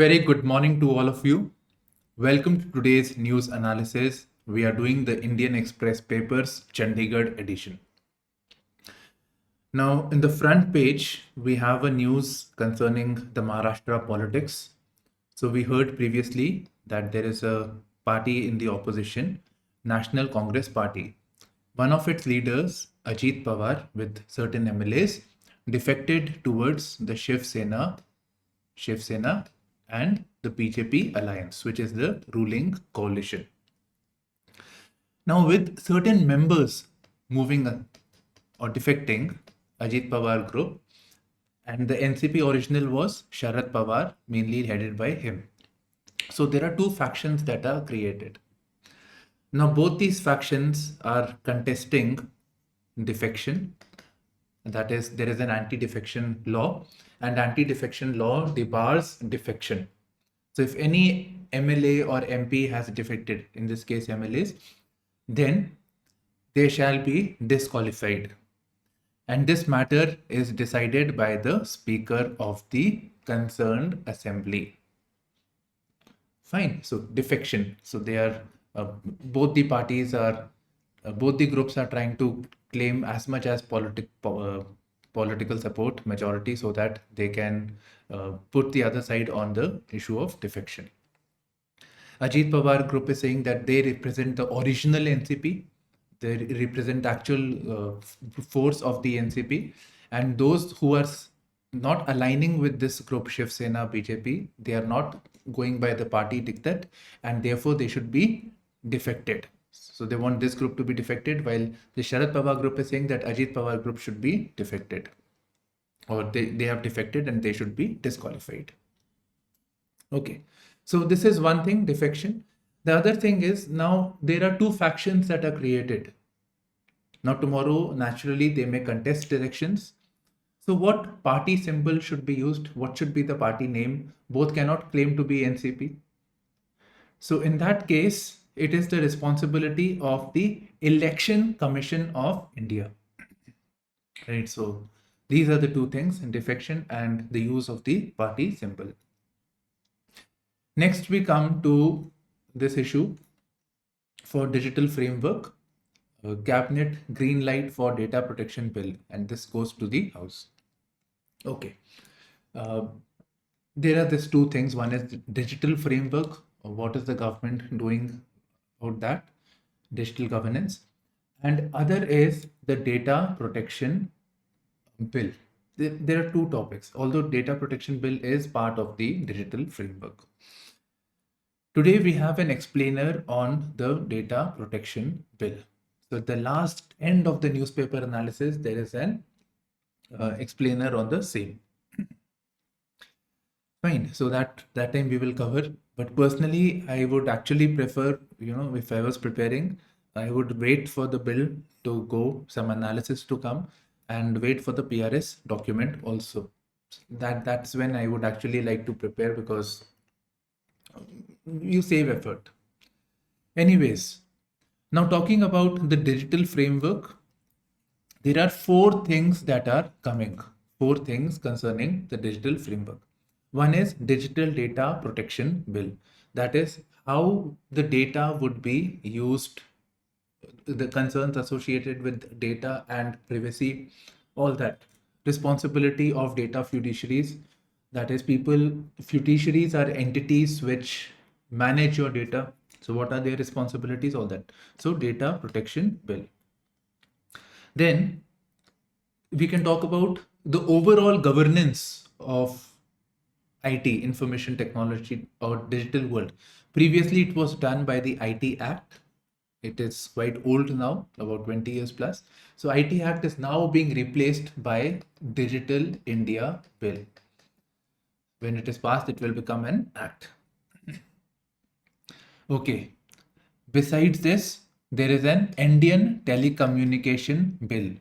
Very good morning to all of you. Welcome to today's news analysis. We are doing the Indian Express Papers Chandigarh edition. Now, in the front page, we have a news concerning the Maharashtra politics. So, we heard previously that there is a party in the opposition, National Congress Party. One of its leaders, Ajit Pawar, with certain MLAs, defected towards the Shiv Sena and the BJP alliance, which is the ruling coalition. Now, with certain members moving or defecting, Ajit Pawar group, and the NCP original was Sharad Pawar, mainly headed by him. So there are two factions that are created. Now, both these factions are contesting defection. That is, there is an anti-defection law, and anti-defection law debars defection. So if any MLA or MP has defected, in this case MLAs, then they shall be disqualified. And this matter is decided by the Speaker of the concerned assembly. Fine. So defection. So they are both the parties are both the groups are trying to claim as much as political support majority so that they can put the other side on the issue of defection. Ajit Pawar group is saying that they represent the original NCP, they represent the actual force of the NCP, and those who are not aligning with this group Shiv Sena BJP, they are not going by the party diktat, and therefore they should be defected. So they want this group to be defected, while the Sharad Pawar group is saying that Ajit Pawar group should be defected, or they have defected and they should be disqualified. Okay, so this is one thing, defection. The other thing is, now there are two factions that are created. Now tomorrow, naturally, they may contest elections. So what party symbol should be used? What should be the party name? Both cannot claim to be NCP. So in that case, it is the responsibility of the Election Commission of India. Right, so these are the two things, defection and the use of the party symbol. Next, we come to this issue for digital framework, cabinet green light for data protection bill, and this goes to the House. Okay, there are these two things. One is digital framework. What is the government doing about that? Digital governance. And other is the data protection bill. There are two topics, although data protection bill is part of the digital framework. Today we have an explainer on the data protection bill. So at the last end of the newspaper analysis, there is an explainer on the same. Fine. So that time we will cover. But personally, I would actually prefer, if I was preparing, I would wait for the bill to go, some analysis to come, and wait for the PRS document also. That's when I would actually like to prepare, because you save effort. Anyways, now talking about the digital framework, there are four things that are coming. Four things concerning the digital framework. One is digital data protection bill. That is how the data would be used, the concerns associated with data and privacy, all that. Responsibility of data fiduciaries. That is, fiduciaries are entities which manage your data. So what are their responsibilities? All that. So data protection bill. Then we can talk about the overall governance of IT, information technology, or digital world. Previously, it was done by the IT Act. It is quite old now, about 20 years plus. So IT Act is now being replaced by Digital India Bill. When it is passed, it will become an act. Okay. Besides this, there is an Indian Telecommunication Bill.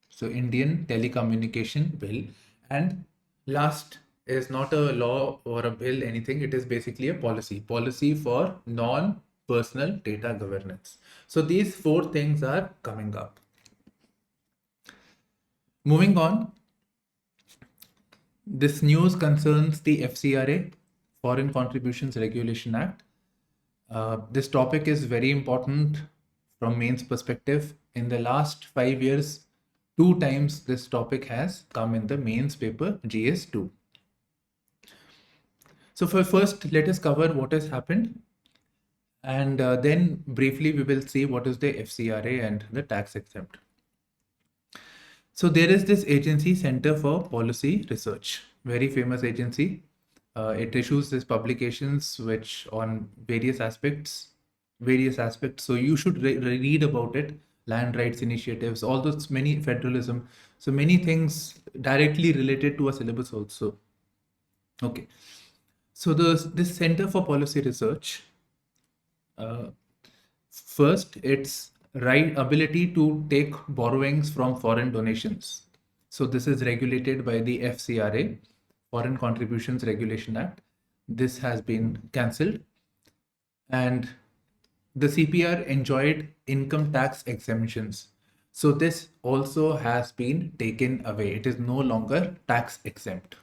So Indian Telecommunication Bill. And last is not a law or a bill, anything. It is basically a policy for non-personal data governance. So these four things are coming up. Moving on, this news concerns the FCRA, Foreign Contributions Regulation Act. This topic is very important from mains perspective. In the last 5 years, 2 times this topic has come in the mains paper GS2. So first, let us cover what has happened, and then briefly we will see what is the FCRA and the tax exempt. So there is this agency, Center for Policy Research, very famous agency. It issues these publications which on various aspects. So you should read about it. Land rights initiatives, all those many federalism. So many things directly related to a syllabus also. Okay. So this Center for Policy Research, first, its right ability to take borrowings from foreign donations. So this is regulated by the FCRA, Foreign Contributions Regulation Act. This has been cancelled, and the CPR enjoyed income tax exemptions. So this also has been taken away. It is no longer tax exempt.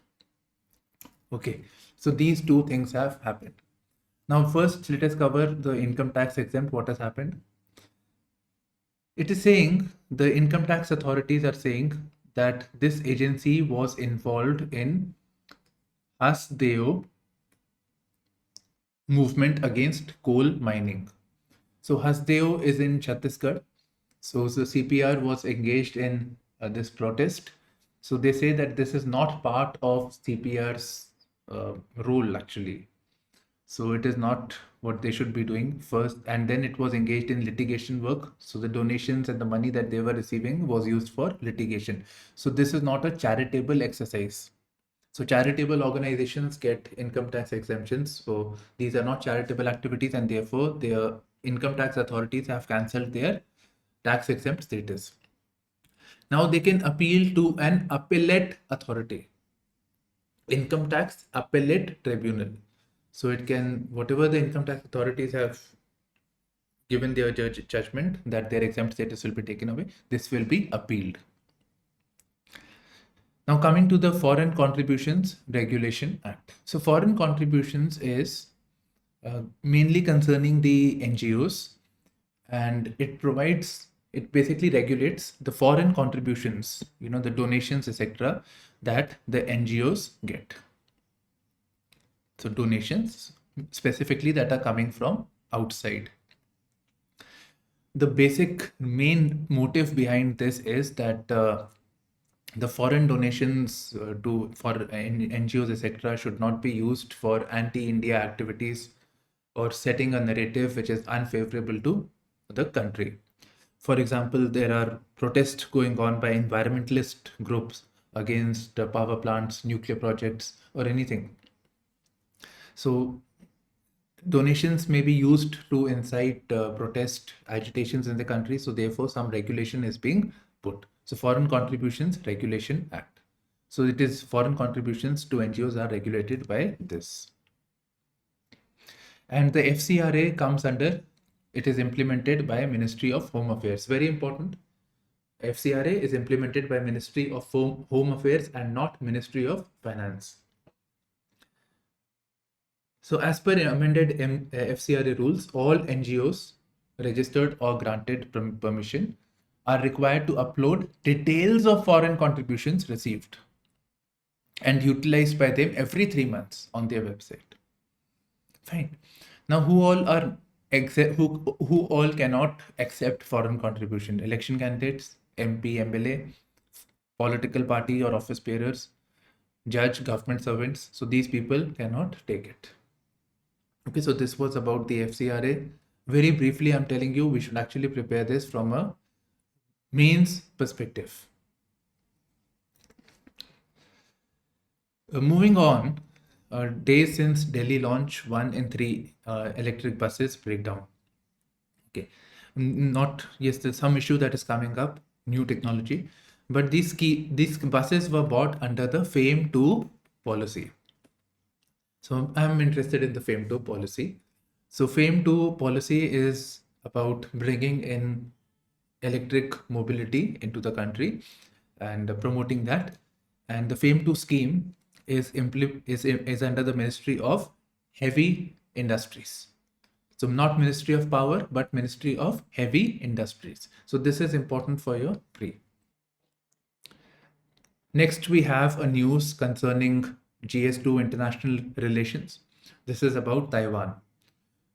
Okay, so these two things have happened. Now, first, let us cover the income tax exempt. What has happened? It is saying, the income tax authorities are saying that this agency was involved in Hasdeo movement against coal mining. So Hasdeo is in Chhattisgarh. So the CPR was engaged in this protest. So they say that this is not part of CPR's role actually. So it is not what they should be doing first. And then it was engaged in litigation work. So the donations and the money that they were receiving was used for litigation. So this is not a charitable exercise. So charitable organizations get income tax exemptions. So these are not charitable activities, and therefore their income tax authorities have cancelled their tax exempt status. Now they can appeal to an appellate authority, income tax appellate tribunal. So it can, whatever the income tax authorities have given their judgment that their exempt status will be taken away, this will be appealed. Now coming to the Foreign Contributions Regulation Act. So foreign contributions is mainly concerning the NGOs, and it basically regulates the foreign contributions, the donations, etc., that the NGOs get. So donations specifically that are coming from outside. The basic main motive behind this is that the foreign donations for NGOs, etc., should not be used for anti-India activities or setting a narrative which is unfavorable to the country. For example, there are protests going on by environmentalist groups against power plants, nuclear projects, or anything. So donations may be used to incite protest agitations in the country. So therefore, some regulation is being put. So Foreign Contributions Regulation Act. So it is foreign contributions to NGOs are regulated by this. And the FCRA comes under, it is implemented by Ministry of Home Affairs. Very important. FCRA is implemented by Ministry of Home Affairs and not Ministry of Finance. So as per amended FCRA rules, all NGOs registered or granted permission are required to upload details of foreign contributions received and utilized by them every 3 months on their website. Fine. Now, who all cannot accept foreign contribution? Election candidates, MP, MLA, political party or office bearers, judge, government servants. So these people cannot take it. Okay, so this was about the FCRA. Very briefly, I'm telling you, we should actually prepare this from a mains perspective. Moving on, days since Delhi launch 1 in 3 electric buses breakdown. Okay, yes, there's some issue that is coming up, new technology, but these buses were bought under the FAME 2 policy. So I'm interested in the FAME 2 policy. So FAME 2 policy is about bringing in electric mobility into the country and promoting that. And the FAME 2 scheme is under the Ministry of Heavy Industries. So not Ministry of Power, but Ministry of Heavy Industries. So this is important for your pre. Next, we have a news concerning GS2 international relations. This is about Taiwan.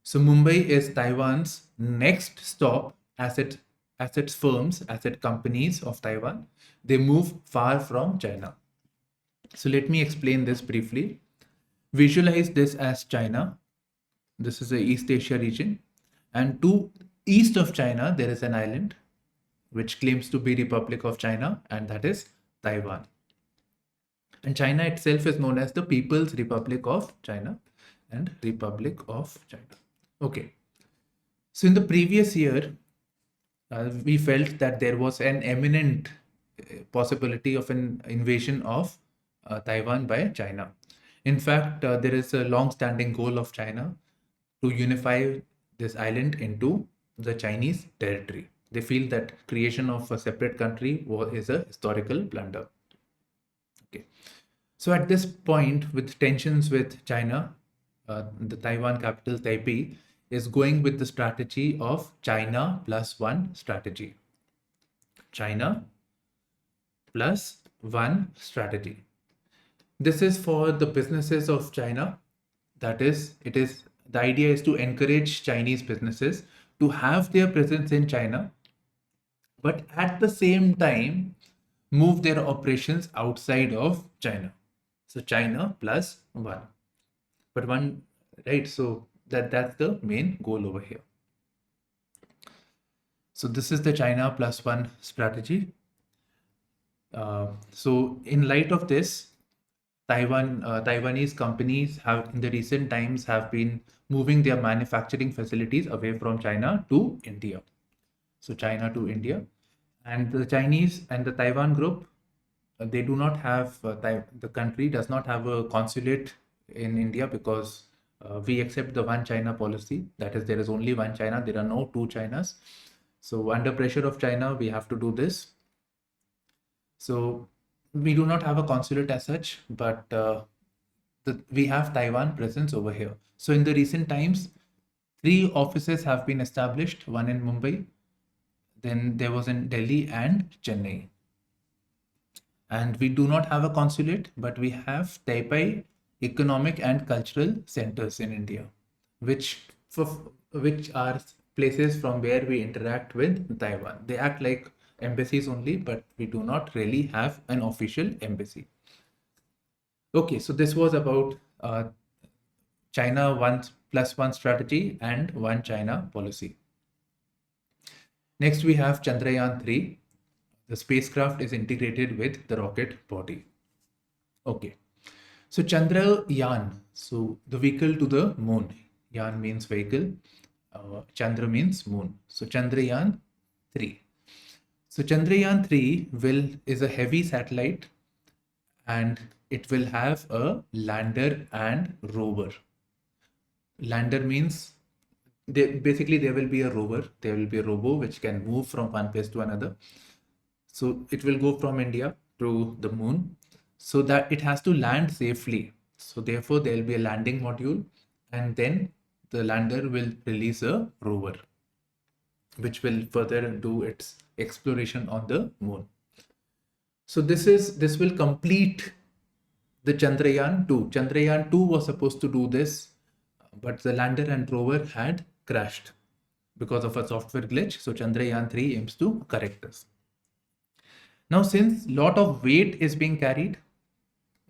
So Mumbai is Taiwan's next stop as its firms, asset companies of Taiwan. They move far from China. So let me explain this briefly. Visualize this as China. This is the East Asia region. And to east of China, there is an island which claims to be Republic of China, and that is Taiwan. And China itself is known as the People's Republic of China and Republic of China. Okay. So in the previous year, we felt that there was an imminent possibility of an invasion of Taiwan by China. In fact, there is a long-standing goal of China to unify this island into the Chinese territory. They feel that creation of a separate country is a historical blunder. Okay. So at this point, with tensions with China, the Taiwan capital Taipei is going with the strategy of China plus one strategy. China plus one strategy. This is for the businesses of China. That is, the idea is to encourage Chinese businesses to have their presence in China, but at the same time, move their operations outside of China. So China plus one. But one, right? So that's the main goal over here. So this is the China plus one strategy. So in light of this, Taiwanese companies have in the recent times have been moving their manufacturing facilities away from China to India. So China to India, and the Chinese and the Taiwan group, they do not have the country does not have a consulate in India because we accept the one China policy. That is, there is only one China. There are no two Chinas. So under pressure of China, we have to do this. So we do not have a consulate as such, but we have Taiwan presence over here. So in the recent times, 3 offices have been established, one in Mumbai, then there was in Delhi and Chennai. And we do not have a consulate, but we have Taipei economic and cultural centers in India, which are places from where we interact with Taiwan. They act like embassies only, but we do not really have an official embassy. Okay, so this was about China one plus one strategy and one China policy. Next, we have Chandrayaan 3. The spacecraft is integrated with the rocket body. Okay, so Chandrayaan, so the vehicle to the moon. Yaan means vehicle, Chandra means moon. So Chandrayaan 3. So Chandrayaan 3 is a heavy satellite, and it will have a lander and rover. Lander means basically there will be a rover, there will be a robo which can move from one place to another. So it will go from India to the moon, so that it has to land safely. So therefore there will be a landing module, and then the lander will release a rover which will further do its exploration on the moon. So this will complete the Chandrayaan 2. Chandrayaan 2 was supposed to do this, but the lander and rover had crashed because of a software glitch. So Chandrayaan 3 aims to correct this. Now, since lot of weight is being carried,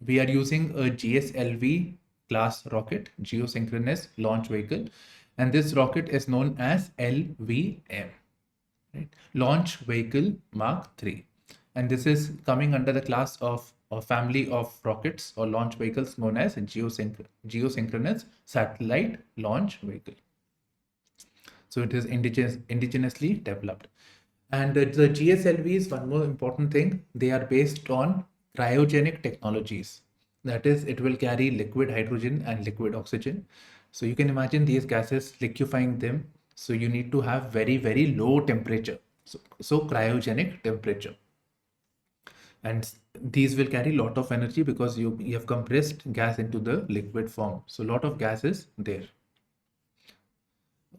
we are using a GSLV class rocket, geosynchronous launch vehicle, and this rocket is known as LVM, right? Launch Vehicle Mark III. And this is coming under the class of a family of rockets or launch vehicles known as geosynchronous satellite launch vehicle. So it is indigenously developed. And the GSLVs, one more important thing, they are based on cryogenic technologies. That is, it will carry liquid hydrogen and liquid oxygen. So you can imagine these gases liquefying them. So you need to have very, very low temperature. So cryogenic temperature. and these will carry a lot of energy because you have compressed gas into the liquid form. So a lot of gas is there.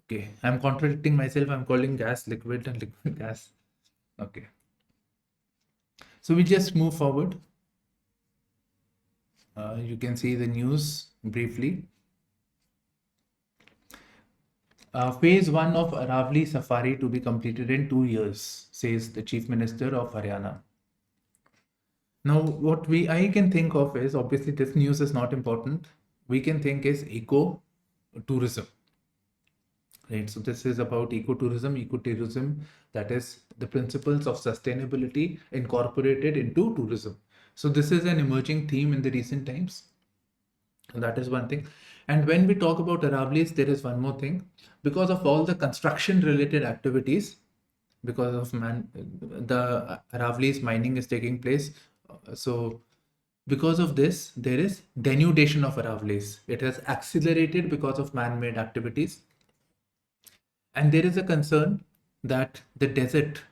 Okay, I'm contradicting myself. I'm calling gas liquid and liquid gas. Okay. So we just move forward. You can see the news briefly. Phase 1 of Aravali Safari to be completed in 2 years, says the Chief Minister of Haryana. Now, what I can think of is, obviously this news is not important. We can think is eco tourism. Right, so this is about ecotourism, that is the principles of sustainability incorporated into tourism. So this is an emerging theme in the recent times. And that is one thing. And when we talk about Aravallis, there is one more thing. Because of all the construction related activities, because of the Aravallis mining is taking place. So because of this, there is denudation of Aravallis. It has accelerated because of man-made activities. And there is a concern that the desert,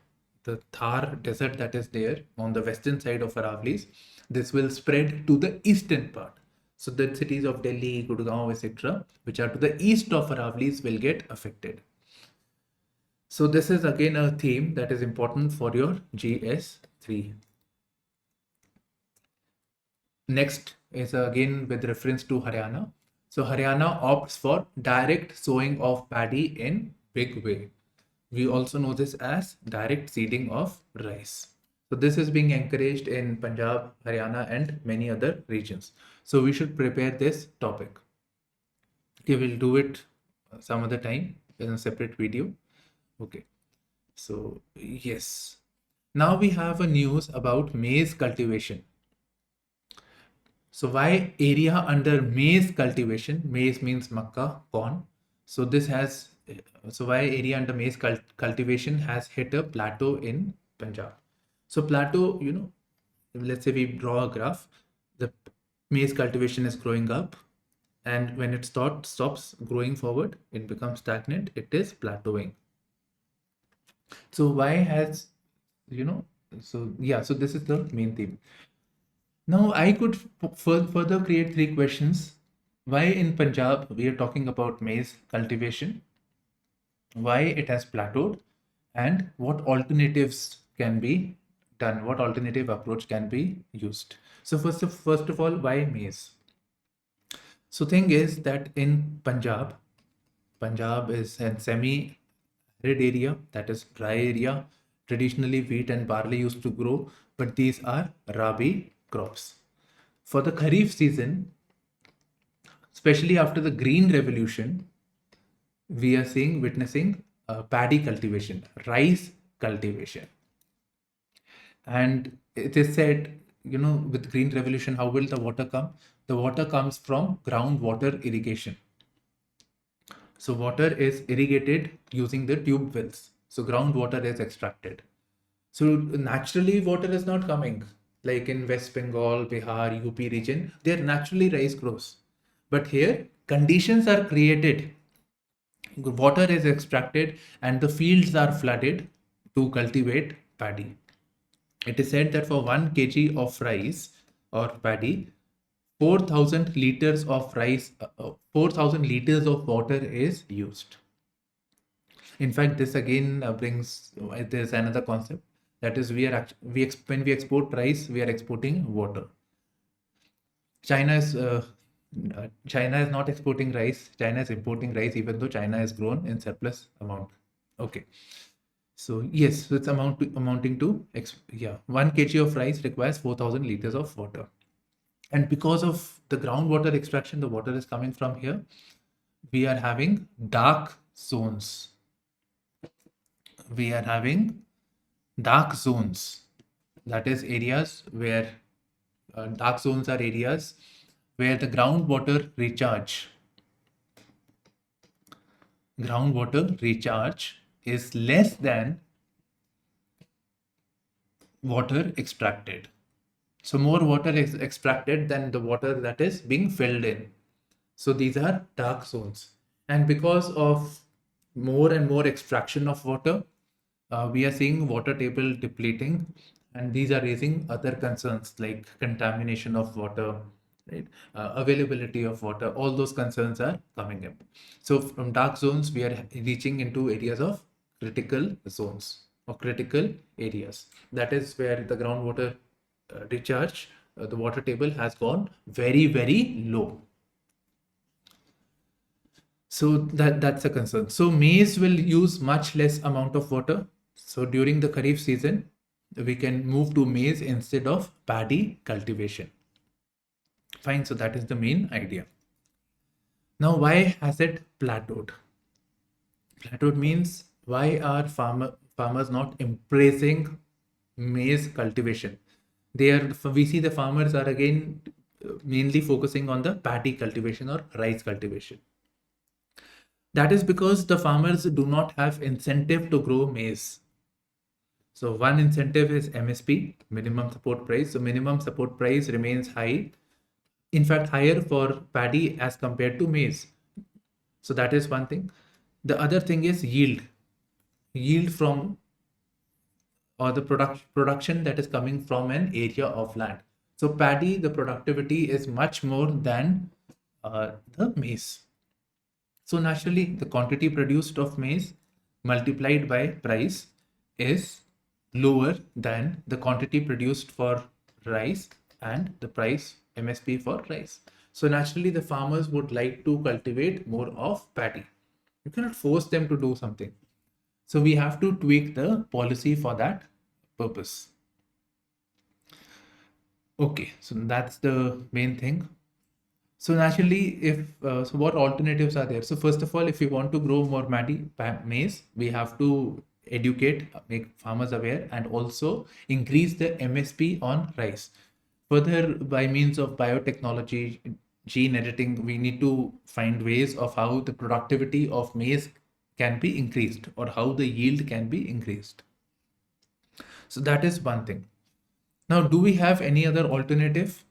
the Thar desert that is there on the western side of Aravallis, this will spread to the eastern part. So the cities of Delhi, Gurgaon, etc., which are to the east of Aravallis, will get affected. So this is again a theme that is important for your GS3. Next is again with reference to Haryana. So Haryana opts for direct sowing of paddy in big way. We also know this as direct seeding of rice. So this is being encouraged in Punjab, Haryana, and many other regions. So we should prepare this topic. Okay, we'll do it some other time in a separate video. Okay, so yes. Now we have a news about maize cultivation. So why area under maize cultivation? Maize means makka, corn. So this has, so why area under maize cultivation has hit a plateau in Punjab. So plateau, let's say we draw a graph, the maize cultivation is growing up, and when it stops growing forward, it becomes stagnant, it is plateauing. So why has, so yeah, so this is the main theme. Now I could further create 3 questions. Why in Punjab we are talking about maize cultivation? Why it has plateaued? And what alternatives can be done? What alternative approach can be used? So first of all, why maize? So thing is that in Punjab is a semi-arid area, that is dry area. Traditionally, wheat and barley used to grow, but these are rabi crops. For the Kharif season, especially after the Green Revolution, we are witnessing paddy cultivation, rice cultivation. And it is said, with Green Revolution, how will the water come? The water comes from groundwater irrigation. So water is irrigated using the tube wells. So groundwater is extracted. So naturally water is not coming. Like in West Bengal, Bihar, UP region, there naturally rice grows. But here conditions are created. Water is extracted and the fields are flooded to cultivate paddy. It is said that for 1 kg of rice or paddy, 4,000 liters of rice, 4,000 liters of water is used. In fact, this again brings, there's another concept, that is when we export rice, we are exporting water. China is not exporting rice. China is importing rice, even though China has grown in surplus amount. Okay. So yes, so it's amounting to 1 kg of rice requires 4,000 liters of water. And because of the groundwater extraction, the water is coming from here. We are having dark zones. We are having dark zones. That is areas where dark zones are areas where the groundwater recharge is less than water extracted. So more water is extracted than the water that is being filled in. So these are dark zones. And because of more and more extraction of water, we are seeing water table depleting, And these are raising other concerns like contamination of water, right? Availability of water, all those concerns are coming up. So from dark zones, we are reaching into areas of critical zones or critical areas. That is where the groundwater recharge, the water table has gone very, very low. So that's a concern. So maize will use much less amount of water. So during the Kharif season, we can move to maize instead of paddy cultivation. Fine, so that is the main idea. Now, why has it plateaued? Plateaued means why are farmers not embracing maize cultivation? We see the farmers are again mainly focusing on the paddy cultivation or rice cultivation. That is because the farmers do not have incentive to grow maize. So one incentive is MSP, minimum support price. So minimum support price remains high, in fact higher for paddy as compared to maize. So that is one thing. The other thing is yield from or the production that is coming from an area of land. So paddy, the productivity is much more than the maize. So naturally, the quantity produced of maize multiplied by price is lower than the quantity produced for rice and the price MSP for rice. So naturally, the farmers would like to cultivate more of paddy. You cannot force them to do something. So we have to tweak the policy for that purpose. Okay, so that's the main thing. So naturally, so what alternatives are there? So first of all, if we want to grow more maize, we have to educate, make farmers aware, and also increase the MSP on rice. Further, by means of biotechnology, gene editing, we need to find ways of how the productivity of maize can be increased or how the yield can be increased. So that is one thing. Now, do we have any other alternative?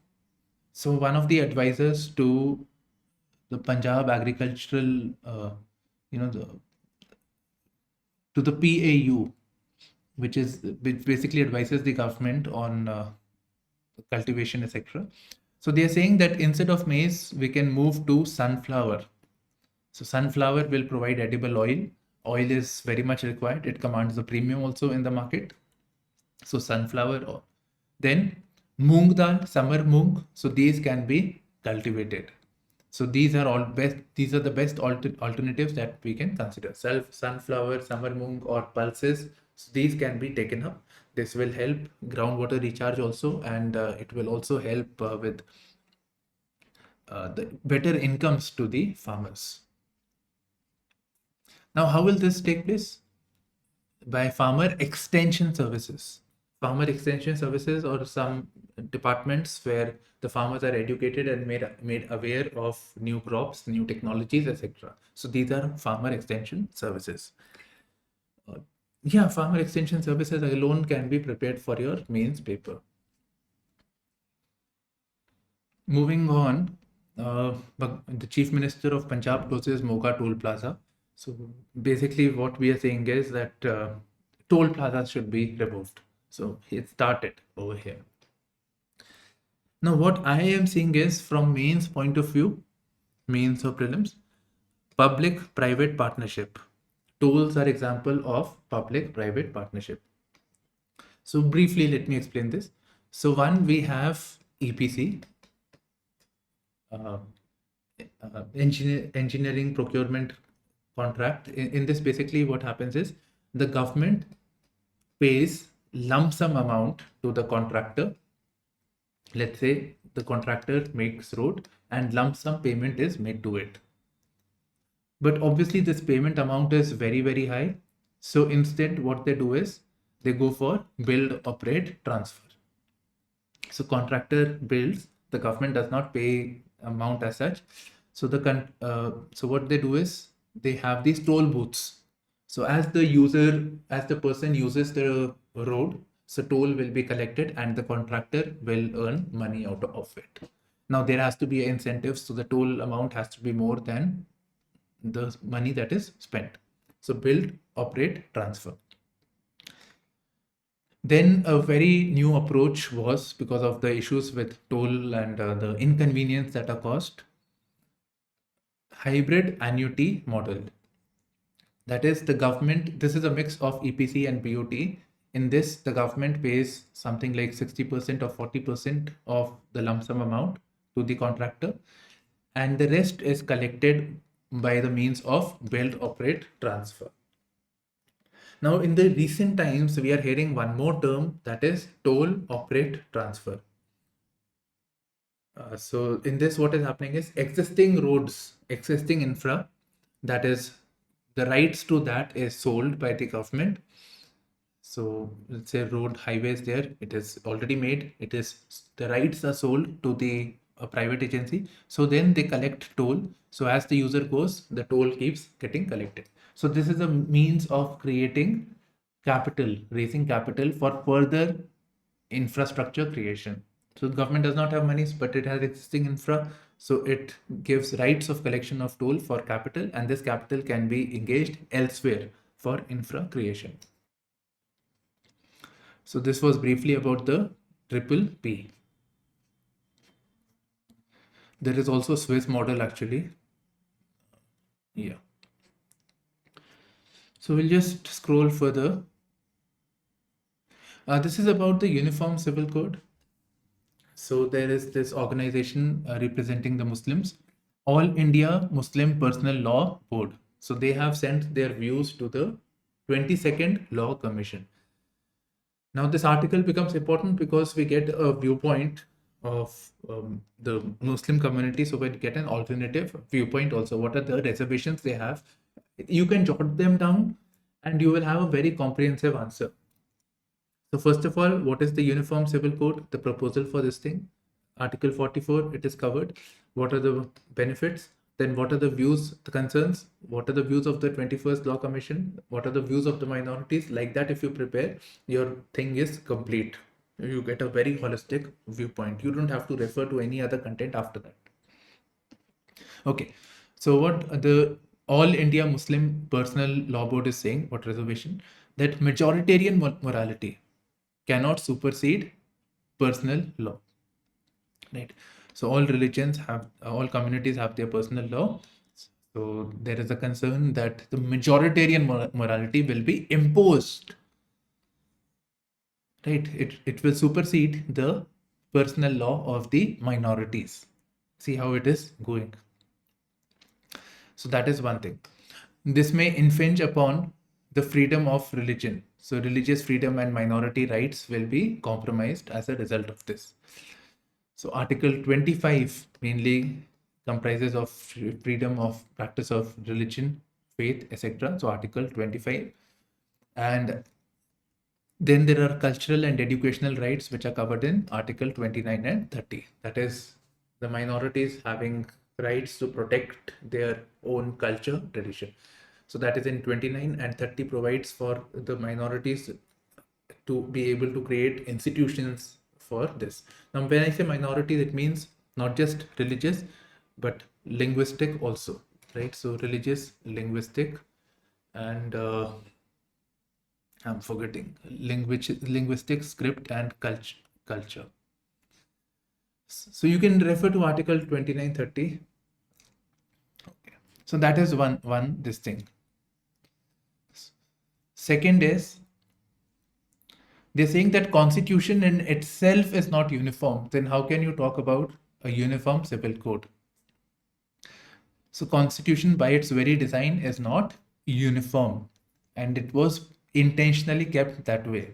So one of the advisors to the Punjab Agricultural, to the PAU, which basically advises the government on cultivation, etc. So they are saying that instead of maize, we can move to sunflower. So sunflower will provide edible oil. Oil is very much required. It commands the premium also in the market. So sunflower. Then moong dal, summer moong. So these can be cultivated. So these are the best alternatives that we can consider. Sunflower, summer moong or pulses. So these can be taken up. This will help groundwater recharge also, and it will also help with the better incomes to the farmers. Now, how will this take place? By farmer extension services. Farmer extension services or some departments where the farmers are educated and made aware of new crops, new technologies, etc. So these are farmer extension services. Yeah, farmer extension services alone can be prepared for your mains paper. Moving on, the Chief Minister of Punjab closes Moga Toll Plaza. So basically, what we are saying is that toll plazas should be removed. So it started over here. Now, what I am seeing is from mains point of view, mains or prelims, public-private partnership. Tolls are example of public-private partnership. So briefly, let me explain this. So one, we have EPC, engineering procurement contract. In this, basically what happens is the government pays lump sum amount to the contractor. Let's say the contractor makes road and lump sum payment is made to it. But obviously this payment amount is very, very high. So instead what they do is they go for build, operate, transfer. So contractor builds, the government does not pay amount as such. So so what they do is they have these toll booths. So as the person uses the road, so toll will be collected and the contractor will earn money out of it. Now there has to be incentives, so the toll amount has to be more than the money that is spent. So build, operate, transfer. Then a very new approach was, because of the issues with toll and the inconvenience that are caused, hybrid annuity model. That is, the government, this is a mix of EPC and BOT. In this, the government pays something like 60% or 40% of the lump sum amount to the contractor, and the rest is collected by the means of build, operate, transfer. Now, in the recent times, we are hearing one more term, that is toll, operate, transfer. So in this, what is happening is existing roads, existing infra, that is, the rights to that is sold by the government. So let's say road highways there, it is already made. It is, the rights are sold to the private agency. So then they collect toll. So as the user goes, the toll keeps getting collected. So this is a means of creating capital, raising capital for further infrastructure creation. So the government does not have monies, but it has existing infra. So it gives rights of collection of toll for capital, and this capital can be engaged elsewhere for infra creation. So this was briefly about the triple P. There is also Swiss model actually. Yeah. So we'll just scroll further. This is about the Uniform Civil Code. So there is this organization representing the Muslims, All India Muslim Personal Law Board. So they have sent their views to the 22nd Law Commission. Now this article becomes important because we get a viewpoint of the Muslim community. So we get an alternative viewpoint also. What are the reservations they have? You can jot them down and you will have a very comprehensive answer. So first of all, what is the Uniform Civil Code? The proposal for this thing, Article 44, it is covered. What are the benefits? Then what are the views, the concerns? What are the views of the 21st Law Commission? What are the views of the minorities? Like that, if you prepare, your thing is complete. You get a very holistic viewpoint. You don't have to refer to any other content after that. Okay, so what the All India Muslim Personal Law Board is saying, what reservation? That majoritarian morality cannot supersede personal law, right? So all religions have, all communities have their personal law. So there is a concern that the majoritarian morality will be imposed, right? It will supersede the personal law of the minorities. See how it is going. So that is one thing. This may infringe upon the freedom of religion. So religious freedom and minority rights will be compromised as a result of this. So Article 25 mainly comprises of freedom of practice of religion, faith, etc. So Article 25. And then there are cultural and educational rights which are covered in Article 29 and 30. That is, the minorities having rights to protect their own culture, tradition. So that is in 29, and 30 provides for the minorities to be able to create institutions for this. Now, when I say minorities, it means not just religious, but linguistic also, right? So religious, linguistic, and I'm forgetting linguistic, script, and culture. So you can refer to Article 29, 30. Okay. So that is one this thing. Second is, they're saying that constitution in itself is not uniform. Then how can you talk about a uniform civil code? So constitution by its very design is not uniform, and it was intentionally kept that way.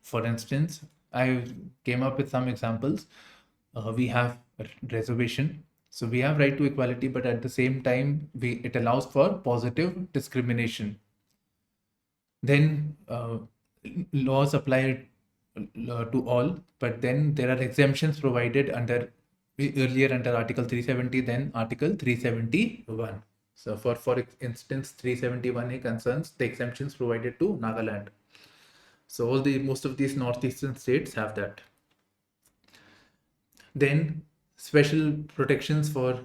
For instance, I came up with some examples. We have reservation. So we have right to equality, but at the same time, it allows for positive discrimination. Then laws apply to all, but then there are exemptions provided earlier under Article 370, then Article 371. So for instance, 371A concerns the exemptions provided to Nagaland. So most of these northeastern states have that. Then special protections for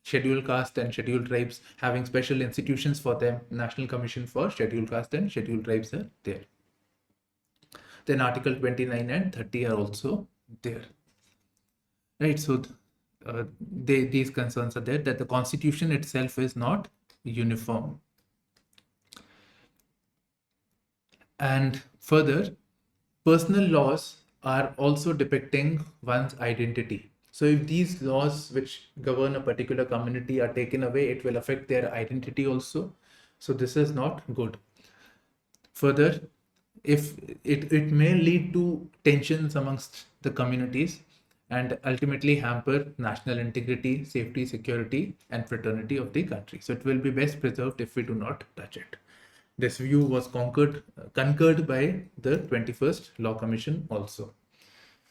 scheduled caste and scheduled tribes, having special institutions for them. National Commission for Scheduled Caste and Scheduled Tribes are there. then Article 29 and 30 are also there. Right, so these concerns are there, that the constitution itself is not uniform. And further, personal laws are also depicting one's identity. So if these laws which govern a particular community are taken away, it will affect their identity also. So this is not good. Further, if it may lead to tensions amongst the communities and ultimately hamper national integrity, safety, security, and fraternity of the country. So it will be best preserved if we do not touch it. This view was concurred by the 21st Law Commission also.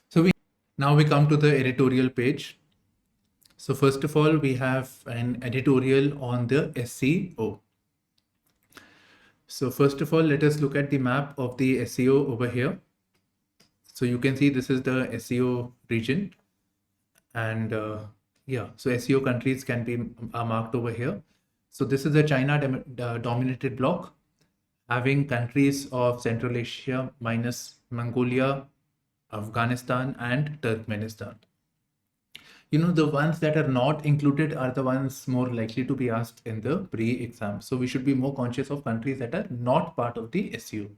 So now we come to the editorial page. So first of all, we have an editorial on the SCO. So first of all, let us look at the map of the SCO over here. So you can see this is the SCO region, and yeah, so SCO countries are marked over here. So this is a China dominated bloc, having countries of Central Asia minus Mongolia, Afghanistan, and Turkmenistan. You know, the ones that are not included are the ones more likely to be asked in the pre-exam. So we should be more conscious of countries that are not part of the SCO.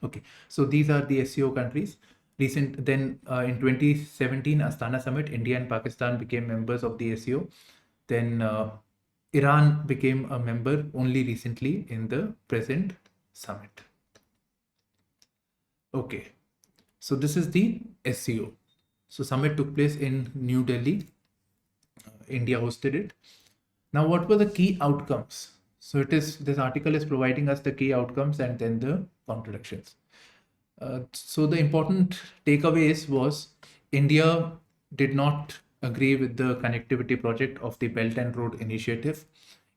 Okay, so these are the SCO countries. In 2017 Astana Summit, India and Pakistan became members of the SCO. Then Iran became a member only recently in the present summit. Okay, so this is the SCO. So summit took place in New Delhi. India hosted it. Now, what were the key outcomes? So this article is providing us the key outcomes and then the contradictions. So the important takeaways was India did not agree with the connectivity project of the Belt and Road Initiative.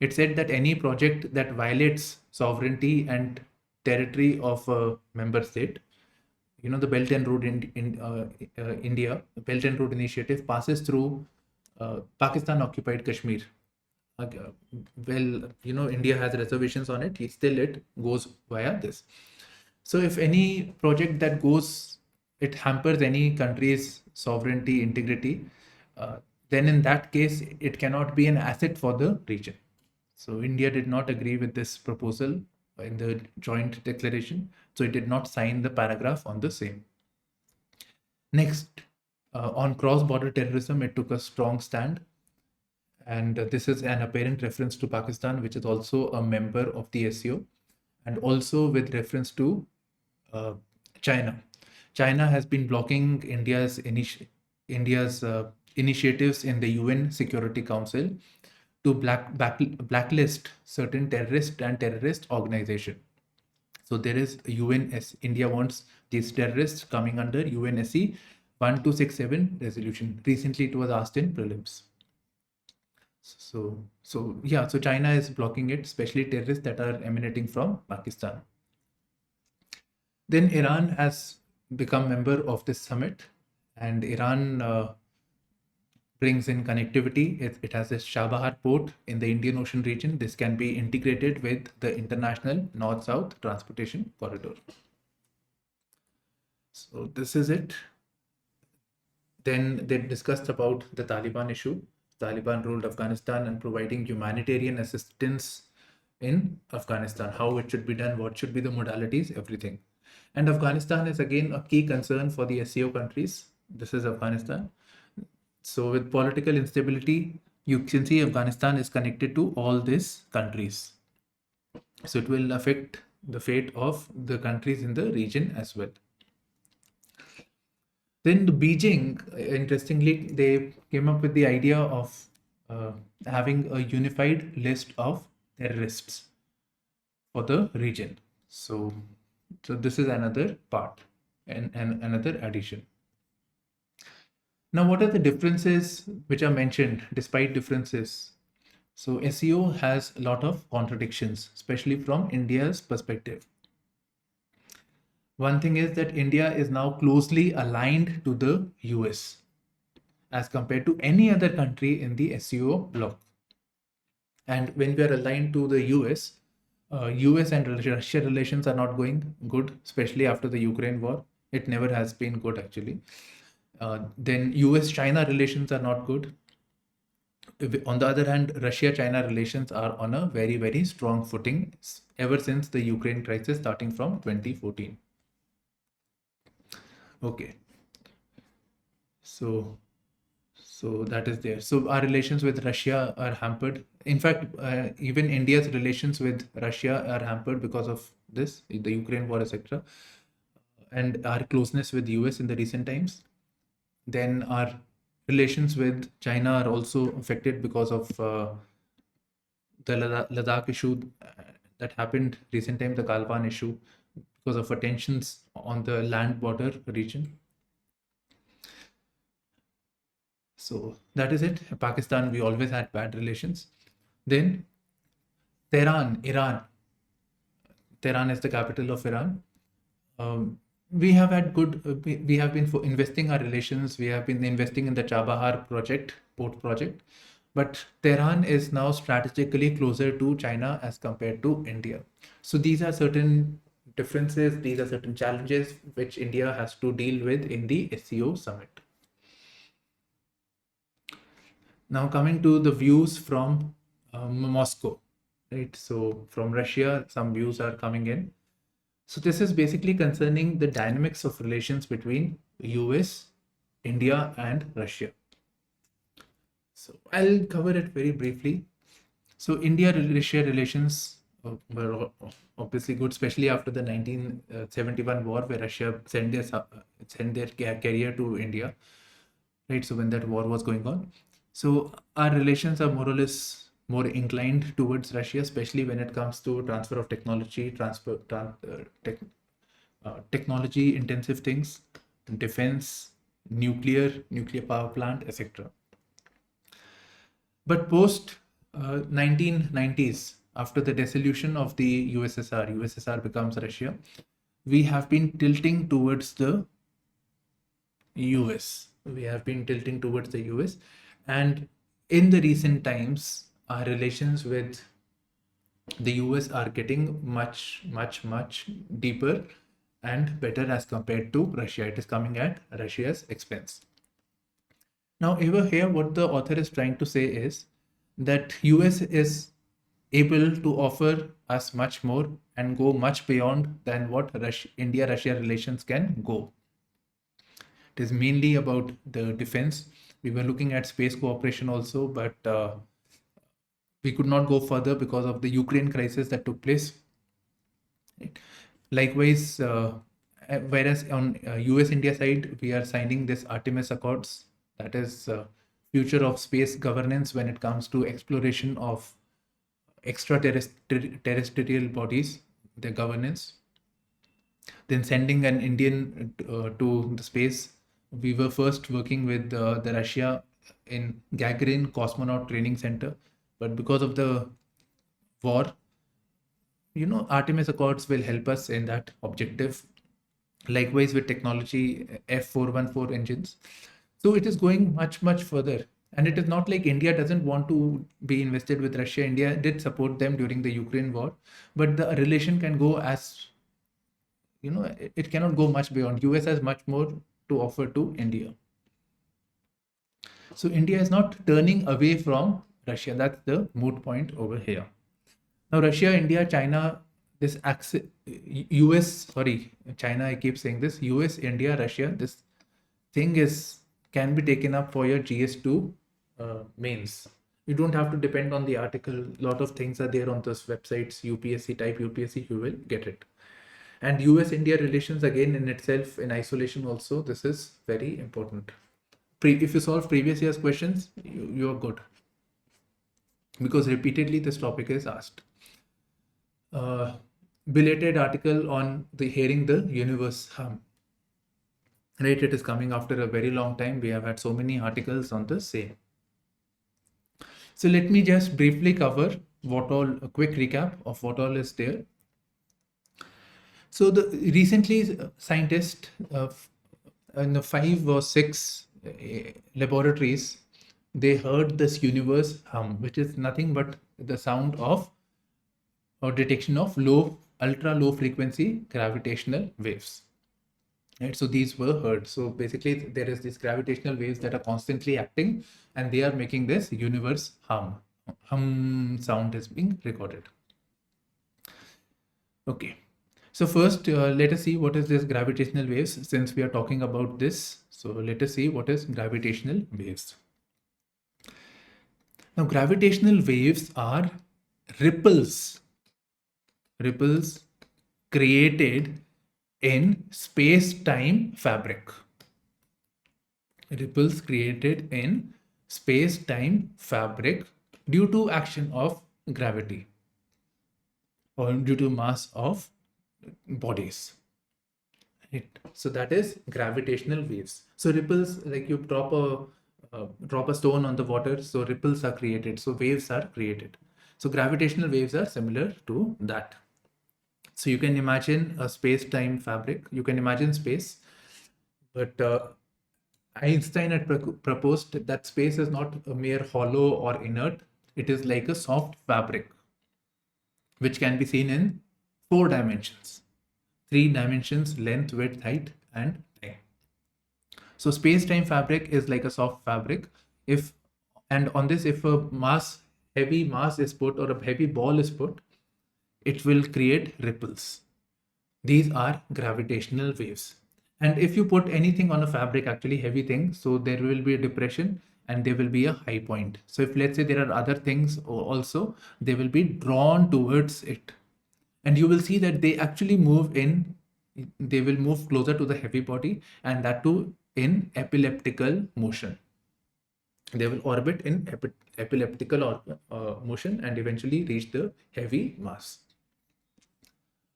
It said that any project that violates sovereignty and territory of a member state, you know, the Belt and Road India Belt and Road Initiative passes through Pakistan occupied Kashmir. Well, you know, India has reservations on it. Still, it goes via this. So if any project that goes, it hampers any country's sovereignty, integrity, then in that case, it cannot be an asset for the region. So India did not agree with this proposal in the joint declaration. So it did not sign the paragraph on the same. Next, on cross-border terrorism, it took a strong stand. And this is an apparent reference to Pakistan, which is also a member of the SCO, and also with reference to China. China has been blocking India's initiatives in the UN Security Council to blacklist certain terrorist organization. So there is India wants these terrorists coming under UNSC 1267 resolution. Recently, it was asked in prelims. So China is blocking it, especially terrorists that are emanating from Pakistan. Then Iran has become member of this summit, and Iran brings in connectivity. It has a Chabahar port in the Indian Ocean region. This can be integrated with the international north-south transportation corridor. So this is it. Then they discussed about the Taliban issue. Taliban ruled Afghanistan and providing humanitarian assistance in Afghanistan, how it should be done, what should be the modalities, everything. And Afghanistan is again a key concern for the SCO countries. This is Afghanistan. So with political instability, you can see Afghanistan is connected to all these countries. So it will affect the fate of the countries in the region as well. Then the Beijing, interestingly, they came up with the idea of having a unified list of terrorists for the region. So this is another part and another addition. Now, what are the differences which are mentioned despite differences? So SEO has a lot of contradictions, especially from India's perspective. One thing is that India is now closely aligned to the US as compared to any other country in the SEO bloc. And when we are aligned to the US, US and Russia relations are not going good, especially after the Ukraine war. It never has been good, actually. Then US China relations are not good. On the other hand, Russia China relations are on a very, very strong footing ever since the Ukraine crisis starting from 2014. Okay. So that is there. So our relations with Russia are hampered. In fact, even India's relations with Russia are hampered because of this, the Ukraine war, etc., and our closeness with US in the recent times. Then our relations with China are also affected because of the Ladakh issue that happened recent time, the Galwan issue, because of tensions on the land border region. So that is it. Pakistan, we always had bad relations. Then Tehran, Iran. Tehran is the capital of Iran. We have had good, we have been investing our relations. We have been investing in the Chabahar project, port project. But Tehran is now strategically closer to China as compared to India. So these are certain differences, these are certain challenges which India has to deal with in the SCO summit. Now coming to the views from Moscow, right? So from Russia, some views are coming in. So this is basically concerning the dynamics of relations between US, India, and Russia. So I'll cover it very briefly. So India-Russia relations were obviously good, especially after the 1971 war, where Russia sent their carrier to India, right? So when that war was going on, so our relations are more or less more inclined towards Russia, especially when it comes to transfer of technology, technology intensive things, defense, nuclear power plant, etc. But post 1990s, after the dissolution of the USSR becomes Russia, we have been tilting towards the US. We have been tilting towards the US. And in the recent times, our relations with the US are getting much, much, much deeper and better as compared to Russia. It is coming at Russia's expense. Now, over here, what the author is trying to say is that US is able to offer us much more and go much beyond than what India-Russia relations can go. It is mainly about the defense. We were looking at space cooperation also, but we could not go further because of the Ukraine crisis that took place. Right. Likewise, whereas on US-India side, we are signing this Artemis Accords, that is future of space governance when it comes to exploration of extraterrestrial bodies, their governance. Then sending an Indian to the space. We were first working with the Russia in Gagarin Cosmonaut Training Center, but because of the war, Artemis Accords will help us in that objective. Likewise with technology, F414 engines. So it is going much, much further. And it is not like India doesn't want to be invested with Russia. India did support them during the Ukraine war, but the relation can go as, it cannot go much beyond. US has much more to offer to India. So India is not turning away from Russia. That's the moot point over here. Now, Russia, India, China, this axis, China, I keep saying this, US, India, Russia, this thing can be taken up for your GS2 mains. You don't have to depend on the article. A lot of things are there on those websites, UPSC, type UPSC, you will get it. And US-India relations, again, in itself, in isolation also, this is very important. If you solve previous year's questions, you are good. Because repeatedly this topic is asked. Belated article on the hearing the universe hum. Right, it is coming after a very long time. We have had so many articles on the same. So let me just briefly cover a quick recap of what all is there. So recently scientists in the 5 or 6 laboratories, they heard this universe hum, which is nothing but the sound of or detection of ultra low frequency gravitational waves. Right, so these were heard. So basically, there is these gravitational waves that are constantly acting, and they are making this universe hum. Hum sound is being recorded. Okay. So first, let us see what is this gravitational waves, since we are talking about this. So let us see what is gravitational waves. Now, gravitational waves are ripples, ripples created in space-time fabric. Ripples created in space-time fabric due to action of gravity or due to mass of bodies. Right. So that is gravitational waves. So ripples, like you drop a stone on the water, so ripples are created. So waves are created. So gravitational waves are similar to that. So you can imagine a space-time fabric. You can imagine space, but Einstein had proposed that space is not a mere hollow or inert. It is like a soft fabric, which can be seen in 4 dimensions. 3 dimensions: length, width, height, and time. So space-time fabric is like a soft fabric. If and on this, if a heavy mass is put or a heavy ball is put, it will create ripples. These are gravitational waves. And if you put anything on a fabric, actually heavy thing, so there will be a depression and there will be a high point. So if let's say there are other things also, they will be drawn towards it. And you will see that they actually they will move closer to the heavy body, and that too in epileptical motion. They will orbit in epileptical motion and eventually reach the heavy mass.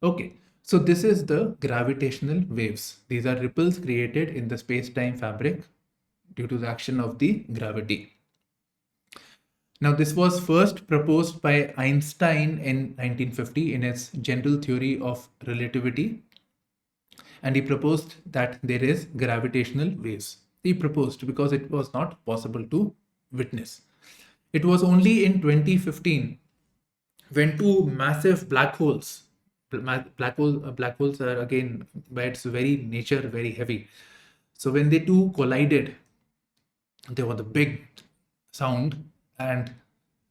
Okay, so this is the gravitational waves. These are ripples created in the space-time fabric due to the action of the gravity. Now, this was first proposed by Einstein in 1950 in his general theory of relativity. And he proposed that there is gravitational waves. He proposed because it was not possible to witness. It was only in 2015 when two massive black holes, black holes are again by its very nature very heavy. So when they two collided, there was a big sound and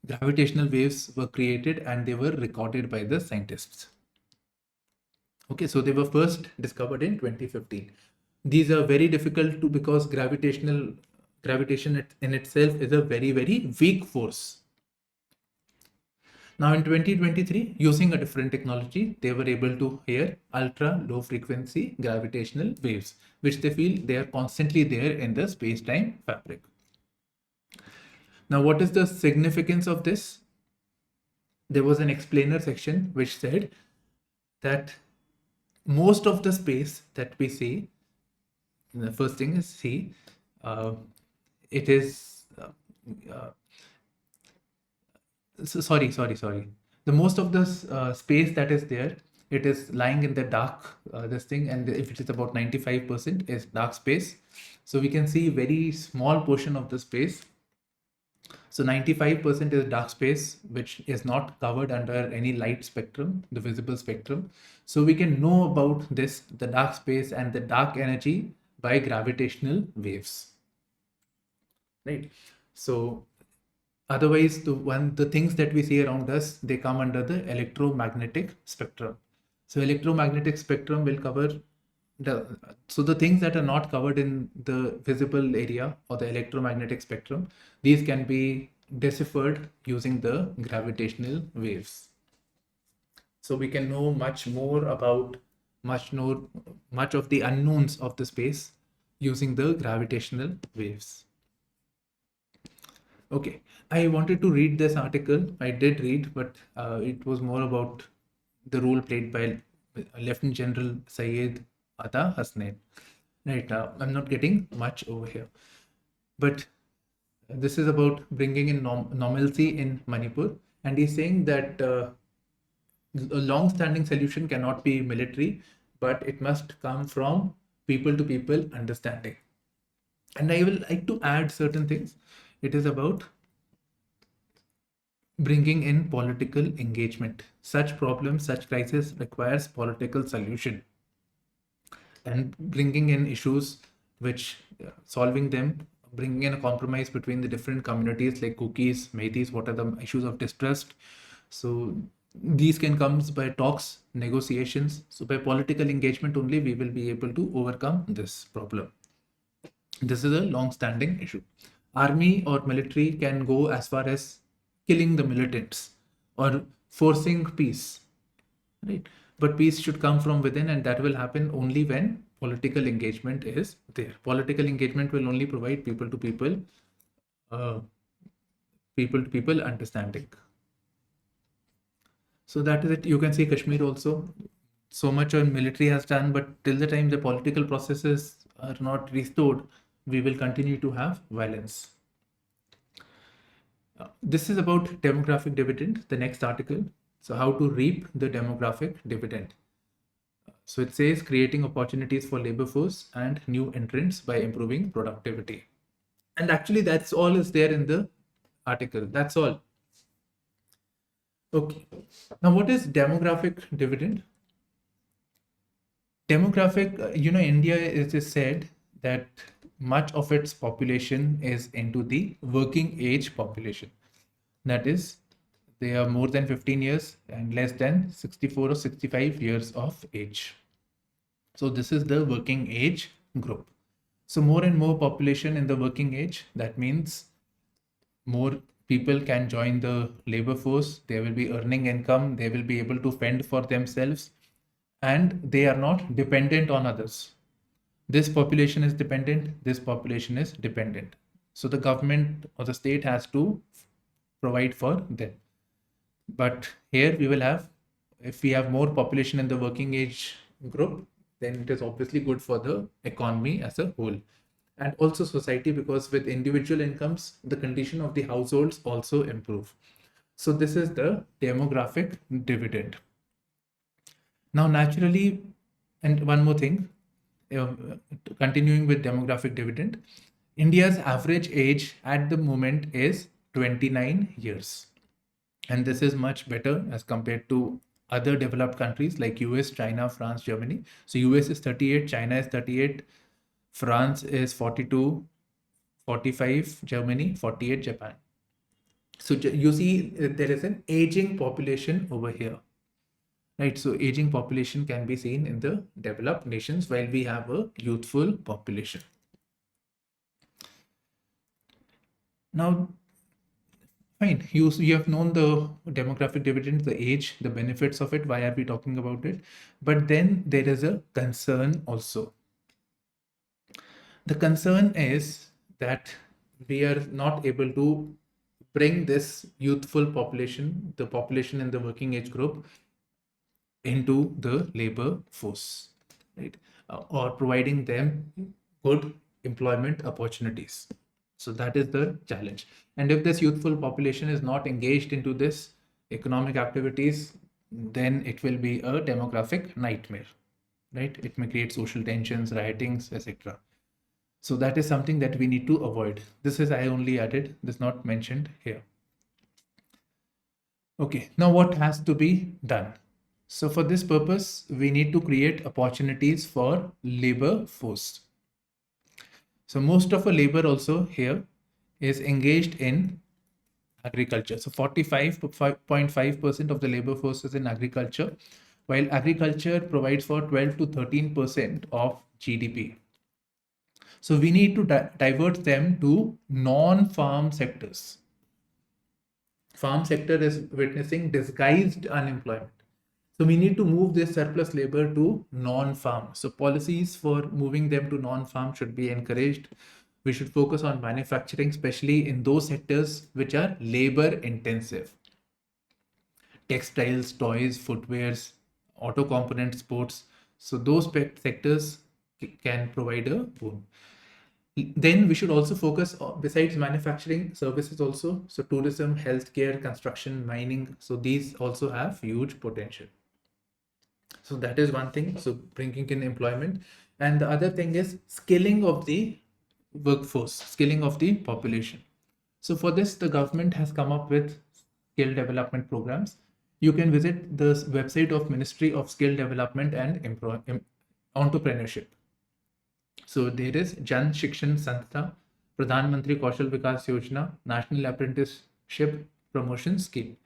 gravitational waves were created and they were recorded by the scientists. Okay, so they were first discovered in 2015. These are very difficult to because gravitation in itself is a very, very weak force. Now in 2023, using a different technology, they were able to hear ultra low frequency gravitational waves, which they feel they are constantly there in the space-time fabric. Now, what is the significance of this? There was an explainer section which said that most of the space that we see, the first thing is see, it is sorry. The most of the space that is there, it is lying in the dark, this thing, and if it is about 95% is dark space. So we can see very small portion of the space. So 95% is dark space, which is not covered under any light spectrum, the visible spectrum. So we can know about this, the dark space and the dark energy by gravitational waves. Right. So otherwise, the things that we see around us, they come under the electromagnetic spectrum. So electromagnetic spectrum will cover the things that are not covered in the visible area or the electromagnetic spectrum, these can be deciphered using the gravitational waves. So we can know much more about much of the unknowns of the space using the gravitational waves. Okay, I wanted to read this article. I did read, but it was more about the role played by Lieutenant General Syed Ata Hasnain. Right, I'm not getting much over here, but this is about bringing in normalcy in Manipur, and he's saying that a long-standing solution cannot be military, but it must come from people to people understanding. And I will like to add certain things. It is about bringing in political engagement. Such problems, such crisis requires political solution, and bringing in issues which solving them, bringing in a compromise between the different communities like Kukis, Meithis, what are the issues of distrust. So these can come by talks, negotiations. So by political engagement only, we will be able to overcome this problem. This is a long-standing issue. Army or military can go as far as killing the militants or forcing peace, right? But peace should come from within, and that will happen only when political engagement is there. Political engagement will only provide uh, people to people understanding. So that is it. You can see Kashmir also. So much on military has done, but till the time the political processes are not restored, we will continue to have violence. This is about demographic dividend, the next article. So how to reap the demographic dividend. So it says creating opportunities for labor force and new entrants by improving productivity. And actually that's all is there in the article. That's all. Okay. Now what is demographic dividend? Demographic, India is said that much of its population is into the working age population. That is, they are more than 15 years and less than 64 or 65 years of age. So this is the working age group. So more and more population in the working age, that means more people can join the labor force. They will be earning income. They will be able to fend for themselves, and they are not dependent on others. This population is dependent. This population is dependent. So the government or the state has to provide for them. But here we will have, if we have more population in the working age group, then it is obviously good for the economy as a whole, and also society, because with individual incomes, the condition of the households also improve. So this is the demographic dividend. Now, naturally, and one more thing, continuing with demographic dividend, India's average age at the moment is 29 years. And this is much better as compared to other developed countries like US, China, France, Germany. So US is 38, China is 38, France is 42, 45, Germany 48, Japan. So you see there is an aging population over here, right? So aging population can be seen in the developed nations while we have a youthful population. Now, fine, you have known the demographic dividend, the age, the benefits of it. Why are we talking about it? But then there is a concern also. The concern is that we are not able to bring this youthful population, the population in the working age group, into the labor force, right? Or providing them good employment opportunities. So that is the challenge. And if this youthful population is not engaged into this economic activities, then it will be a demographic nightmare, right? It may create social tensions, riotings, etc. So that is something that we need to avoid. This is I only added, this is not mentioned here. Okay, now what has to be done? So for this purpose, we need to create opportunities for labor force. So most of our labor also here is engaged in agriculture. So 45.5% of the labor force is in agriculture, while agriculture provides for 12 to 13% of GDP. So we need to divert them to non-farm sectors. Farm sector is witnessing disguised unemployment. So we need to move this surplus labor to non-farm. So policies for moving them to non-farm should be encouraged. We should focus on manufacturing, especially in those sectors which are labor intensive. Textiles, toys, footwears, auto components, sports. So those sectors can provide a boon. Then we should also focus, besides manufacturing, services also. So tourism, healthcare, construction, mining. So these also have huge potential. So that is one thing. So bringing in employment. And the other thing is skilling of the workforce, skilling of the population. So for this, the government has come up with skill development programs, you can visit the website of Ministry of Skill Development and Entrepreneurship. So there is Jan Shikshan Sanstha, Pradhan Mantri Kaushal Vikas Yojana, National Apprenticeship Promotion Scheme.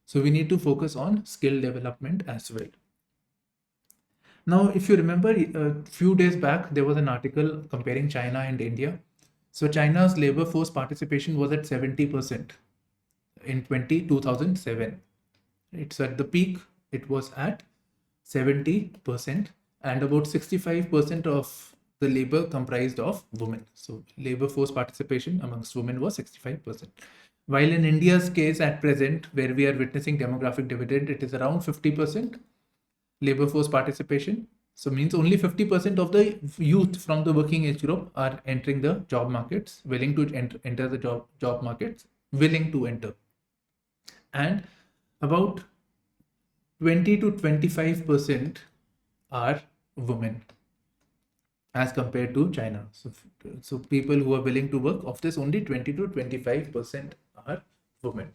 So we need to focus on skill development as well. Now, if you remember, a few days back, there was an article comparing China and India. So China's labor force participation was at 70% in 2007. It's at the peak, it was at 70%, and about 65% of the labor comprised of women. So labor force participation amongst women was 65%. While in India's case at present, where we are witnessing demographic dividend, it is around 50% labor force participation. So means only 50% of the youth from the working age group are entering the job markets, willing to enter the job markets, willing to enter. And about 20 to 25% are women as compared to China. So people who are willing to work, of this only 20 to 25% are women.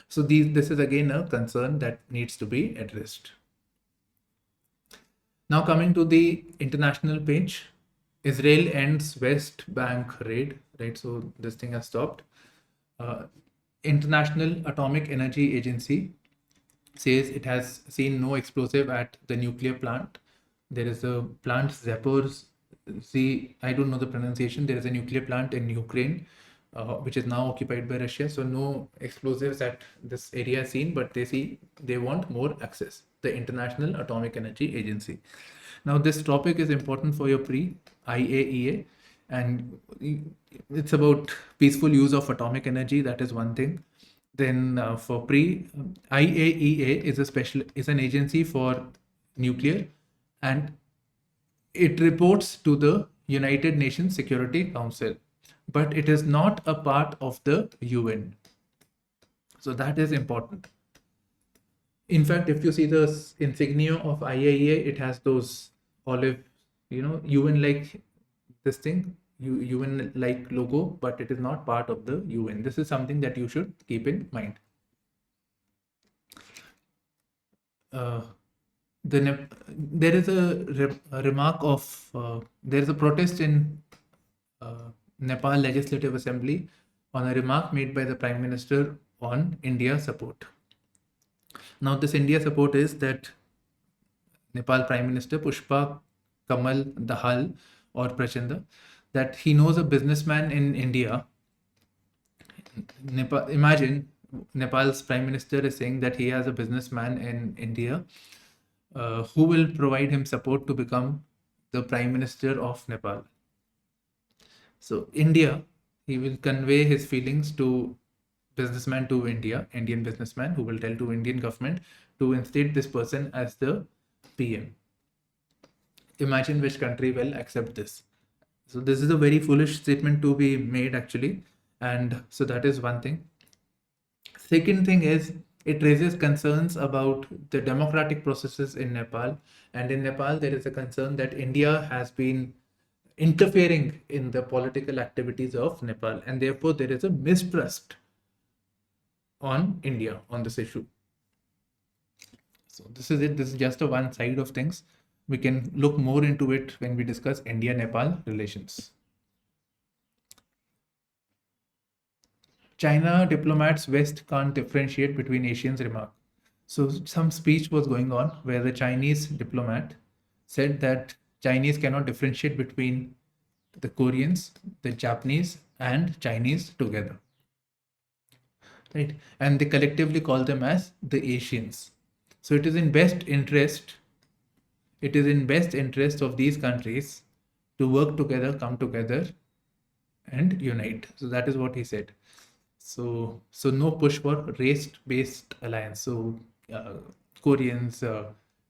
So this is again a concern that needs to be addressed. Now coming to the international page, Israel ends West Bank raid, right? So this thing has stopped. International Atomic Energy Agency says it has seen no explosive at the nuclear plant. There is a plant Zaporizhzhia, I don't know the pronunciation. There is a nuclear plant in Ukraine, which is now occupied by Russia. So no explosives at this area seen, but they want more access. The International Atomic Energy Agency. Now this topic is important for your IAEA, and it's about peaceful use of atomic energy. That is one thing. Then for IAEA is an agency for nuclear, and it reports to the United Nations Security Council, but it is not a part of the UN. So that is important. In fact, if you see the insignia of IAEA, it has those olive, UN-like this thing, UN-like logo, but it is not part of the UN. This is something that you should keep in mind. There is a remark of, there is a protest in Nepal Legislative Assembly on a remark made by the Prime Minister on India support. Now this India support is that Nepal Prime Minister Pushpa Kamal Dahal or Prachanda, that he knows a businessman in India. Imagine Nepal's Prime Minister is saying that he has a businessman in India who will provide him support to become the Prime Minister of Nepal. So India, he will convey his feelings to businessman to Indian businessman, who will tell to Indian government to instate this person as the PM. Imagine which country will accept this. So this is a very foolish statement to be made actually. And so that is one thing. Second thing is, it raises concerns about the democratic processes in Nepal. And in Nepal, there is a concern that India has been interfering in the political activities of Nepal. And therefore, there is a mistrust on India on this issue. So this is it. This is just a one side of things. We can look more into it when we discuss India-Nepal relations. China diplomats West can't differentiate between Asians remark. So some speech was going on where the Chinese diplomat said that Chinese cannot differentiate between the Koreans, the Japanese, and Chinese together. Right? And they collectively call them as the Asians. So it is in best interest of these countries to work together, come together, and unite. So that is what he said. So no push for race-based alliance. So Koreans,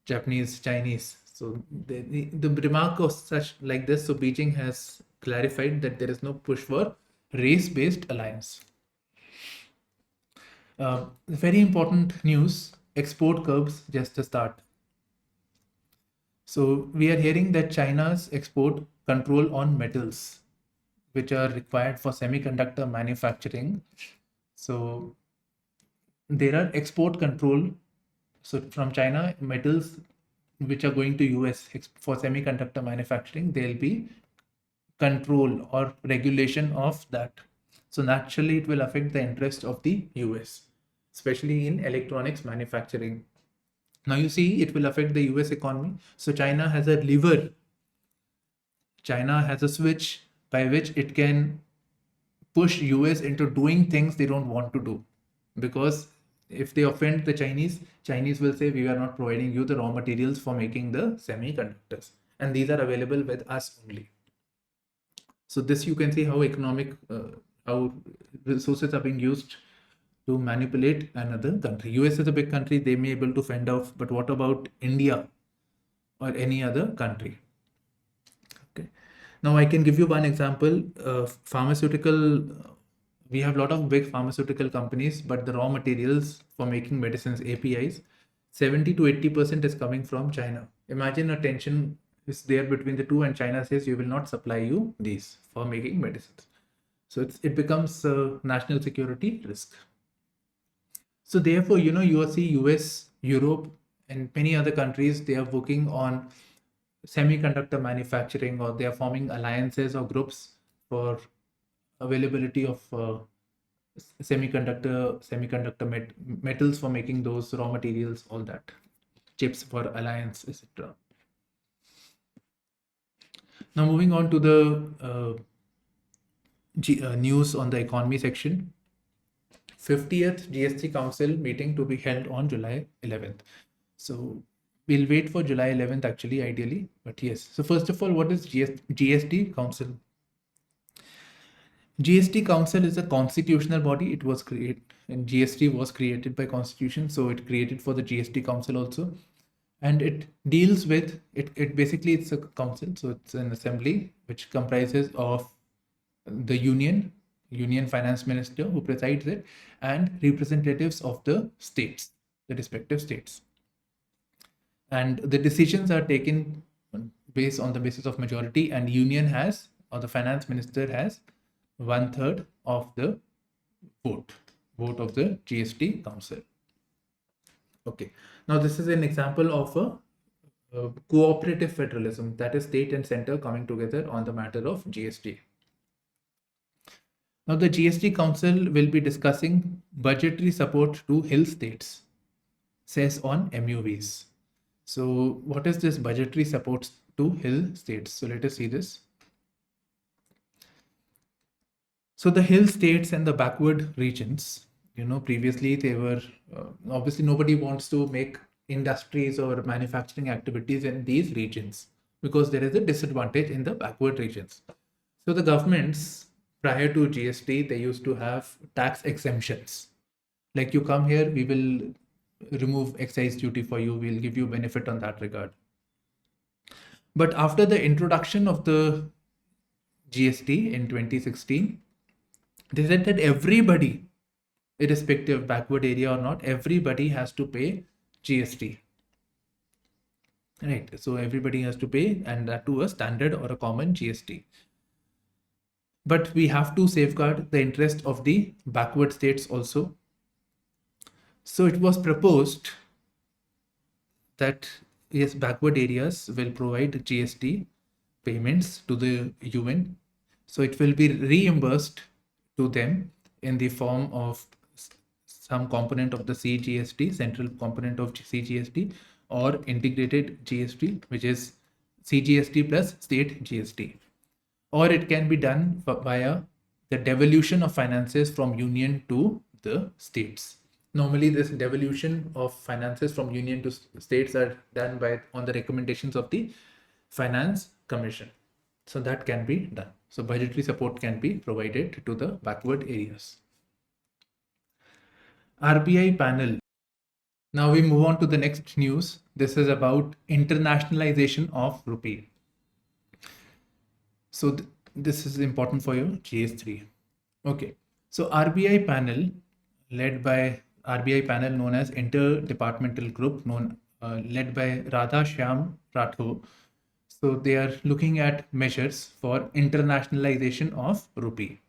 Japanese, Chinese. So the remark of such like this. So Beijing has clarified that there is no push for race-based alliance. Very important news: export curbs just a start. So we are hearing that China's export control on metals, which are required for semiconductor manufacturing. So there are export control. So from China, metals which are going to US for semiconductor manufacturing, there'll be control or regulation of that. So naturally, it will affect the interest of the US, especially in electronics manufacturing. Now you see, it will affect the US economy. So China has a lever. China has a switch by which it can push US into doing things they don't want to do. Because if they offend the Chinese will say, we are not providing you the raw materials for making the semiconductors. And these are available with us only. So this you can see how how resources are being used to manipulate another country. US is a big country, they may be able to fend off, but what about India or any other country? Okay. Now I can give you one example. Pharmaceutical, we have a lot of big pharmaceutical companies, but the raw materials for making medicines, APIs, 70 to 80% is coming from China. Imagine a tension is there between the two, and China says, we will not supply you these for making medicines. So it becomes a national security risk. So therefore, you see US, Europe, and many other countries, they are working on semiconductor manufacturing, or they are forming alliances or groups for availability of metals for making those raw materials, all that, chips for alliance, etc. Now moving on to the news on the economy section. 50th GST Council meeting to be held on July 11th. So we'll wait for July 11th actually, ideally, but yes. So first of all, what is GST Council? GST Council is a constitutional body. It was created, and GST was created by Constitution, so it created for the GST Council also, and it deals with it. Basically, it's a council, so it's an assembly which comprises of the union finance minister who presides it, and representatives of the states, the respective states, and the decisions are taken based on the basis of majority, and union has, or the finance minister has, 1/3 of the vote of the GST Council. Okay, now this is an example of a cooperative federalism, that is state and center coming together on the matter of GST. Now the GST Council will be discussing budgetary support to hill states, says on MUVs. So what is this budgetary support to hill states? So let us see this. So the hill states and the backward regions, previously they were, obviously nobody wants to make industries or manufacturing activities in these regions because there is a disadvantage in the backward regions. So the governments prior to GST, they used to have tax exemptions. Like you come here, we will remove excise duty for you, we'll give you benefit on that regard. But after the introduction of the GST in 2016, they said that everybody, irrespective of backward area or not, everybody has to pay GST. Right, so everybody has to pay, and that to a standard or a common GST. But we have to safeguard the interest of the backward states also. So it was proposed that yes, backward areas will provide GST payments to the UN. So it will be reimbursed to them in the form of some component of the CGST, central component of CGST, or integrated GST, which is CGST plus state GST. Or it can be done via the devolution of finances from union to the states. Normally, this devolution of finances from union to states are done on the recommendations of the Finance Commission. So that can be done. So budgetary support can be provided to the backward areas. RBI panel. Now we move on to the next news. This is about internationalization of rupee. So this is important for your GS3. Okay. So RBI panel, led by RBI panel known as Interdepartmental Group, led by Radha Shyam Rathore. So they are looking at measures for internationalization of rupee.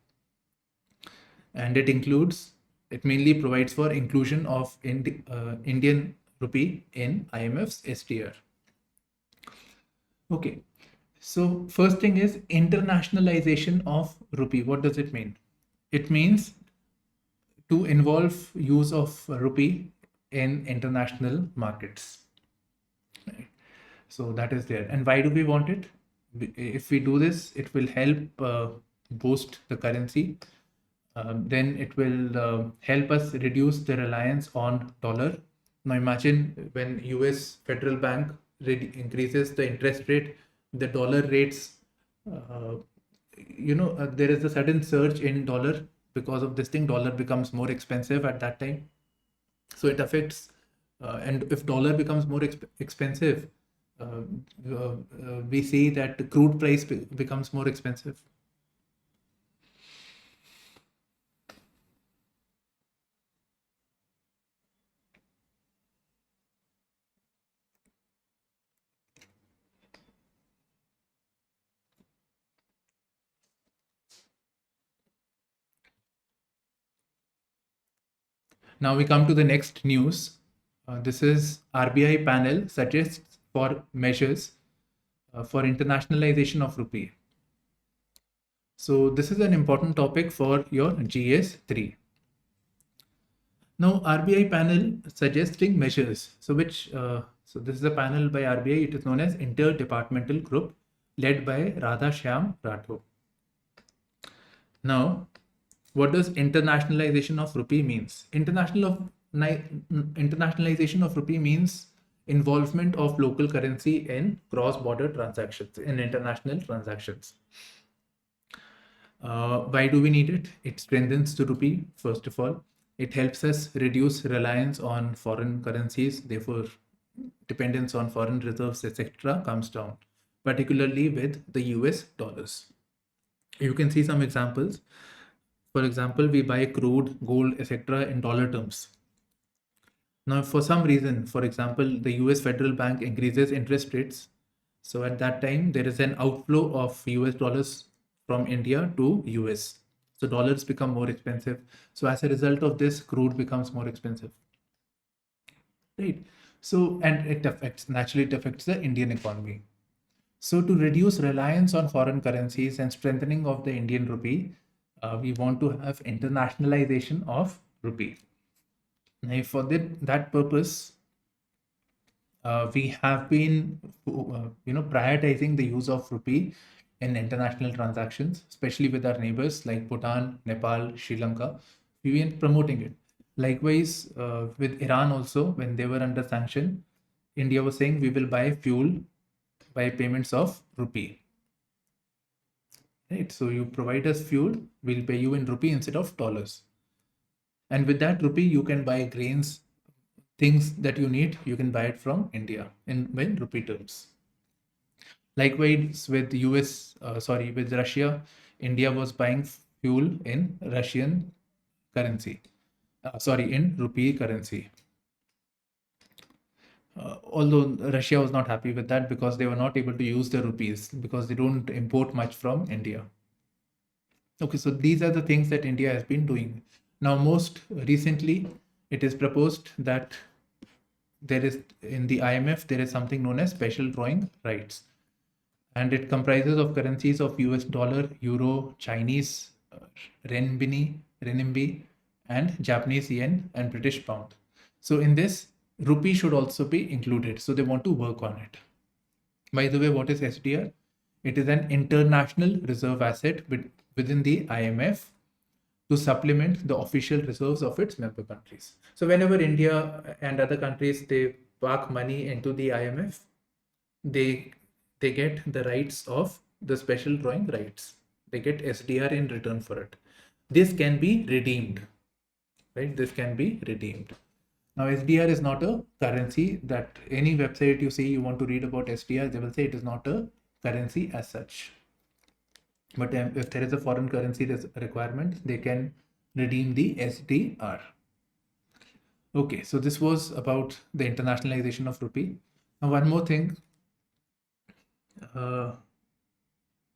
And it includes It mainly provides for inclusion of Indian rupee in IMF's SDR. Okay, so first thing is internationalization of rupee. What does it mean? It means to involve use of rupee in international markets. Right? So that is there. And why do we want it? If we do this, it will help boost the currency. Then it will help us reduce the reliance on dollar. Now imagine when US Federal Bank increases the interest rate, the dollar rates, uh, there is a sudden surge in dollar. Because of this thing, dollar becomes more expensive at that time. So it affects, and if dollar becomes more expensive, uh, we see that the crude price becomes more expensive. Now we come to the next news. This is RBI panel suggests for measures for internationalization of rupee. So this is an important topic for your GS3. Now RBI panel suggesting measures. So this is a panel by RBI. It is known as Interdepartmental Group led by Radha Shyam Rathod. Now, what does internationalization of rupee means? Internationalization of rupee means involvement of local currency in cross-border transactions, in international transactions. Why do we need it? It strengthens the rupee, first of all. It helps us reduce reliance on foreign currencies, therefore dependence on foreign reserves, etc. comes down, particularly with the US dollars. You can see some examples. For example, we buy crude, gold, etc. in dollar terms. Now, for some reason, for example, the US Federal Bank increases interest rates. So at that time, there is an outflow of US dollars from India to US. So dollars become more expensive. So as a result of this, crude becomes more expensive. Right. So, and it affects the Indian economy. So to reduce reliance on foreign currencies and strengthening of the Indian rupee, we want to have internationalization of rupee. Now, for that purpose, we have been, prioritizing the use of rupee in international transactions, especially with our neighbors like Bhutan, Nepal, Sri Lanka. We've been promoting it. Likewise, with Iran also, when they were under sanction, India was saying we will buy fuel by payments of rupee. Right? So you provide us fuel, we'll pay you in rupee instead of dollars. And with that rupee, you can buy grains, things that you need, you can buy it from India in rupee terms. Likewise, with with Russia, India was buying fuel in Russian currency, in rupee currency. Although Russia was not happy with that because they were not able to use the rupees because they don't import much from India. Okay, so these are the things that India has been doing. Now, most recently, it is proposed that there is in the IMF, there is something known as special drawing rights. And it comprises of currencies of US dollar, euro, Chinese renminbi, and Japanese yen and British pound. So in this, rupee should also be included. So they want to work on it. By the way, what is SDR? It is an international reserve asset within the IMF to supplement the official reserves of its member countries. So whenever India and other countries, they park money into the IMF, they get the rights of the special drawing rights. They get SDR in return for it. This can be redeemed, right? This can be redeemed. Now, SDR is not a currency. That any website you see you want to read about SDR, they will say it is not a currency as such. But if there is a foreign currency requirement, they can redeem the SDR. Okay, so this was about the internationalization of rupee. Now, one more thing.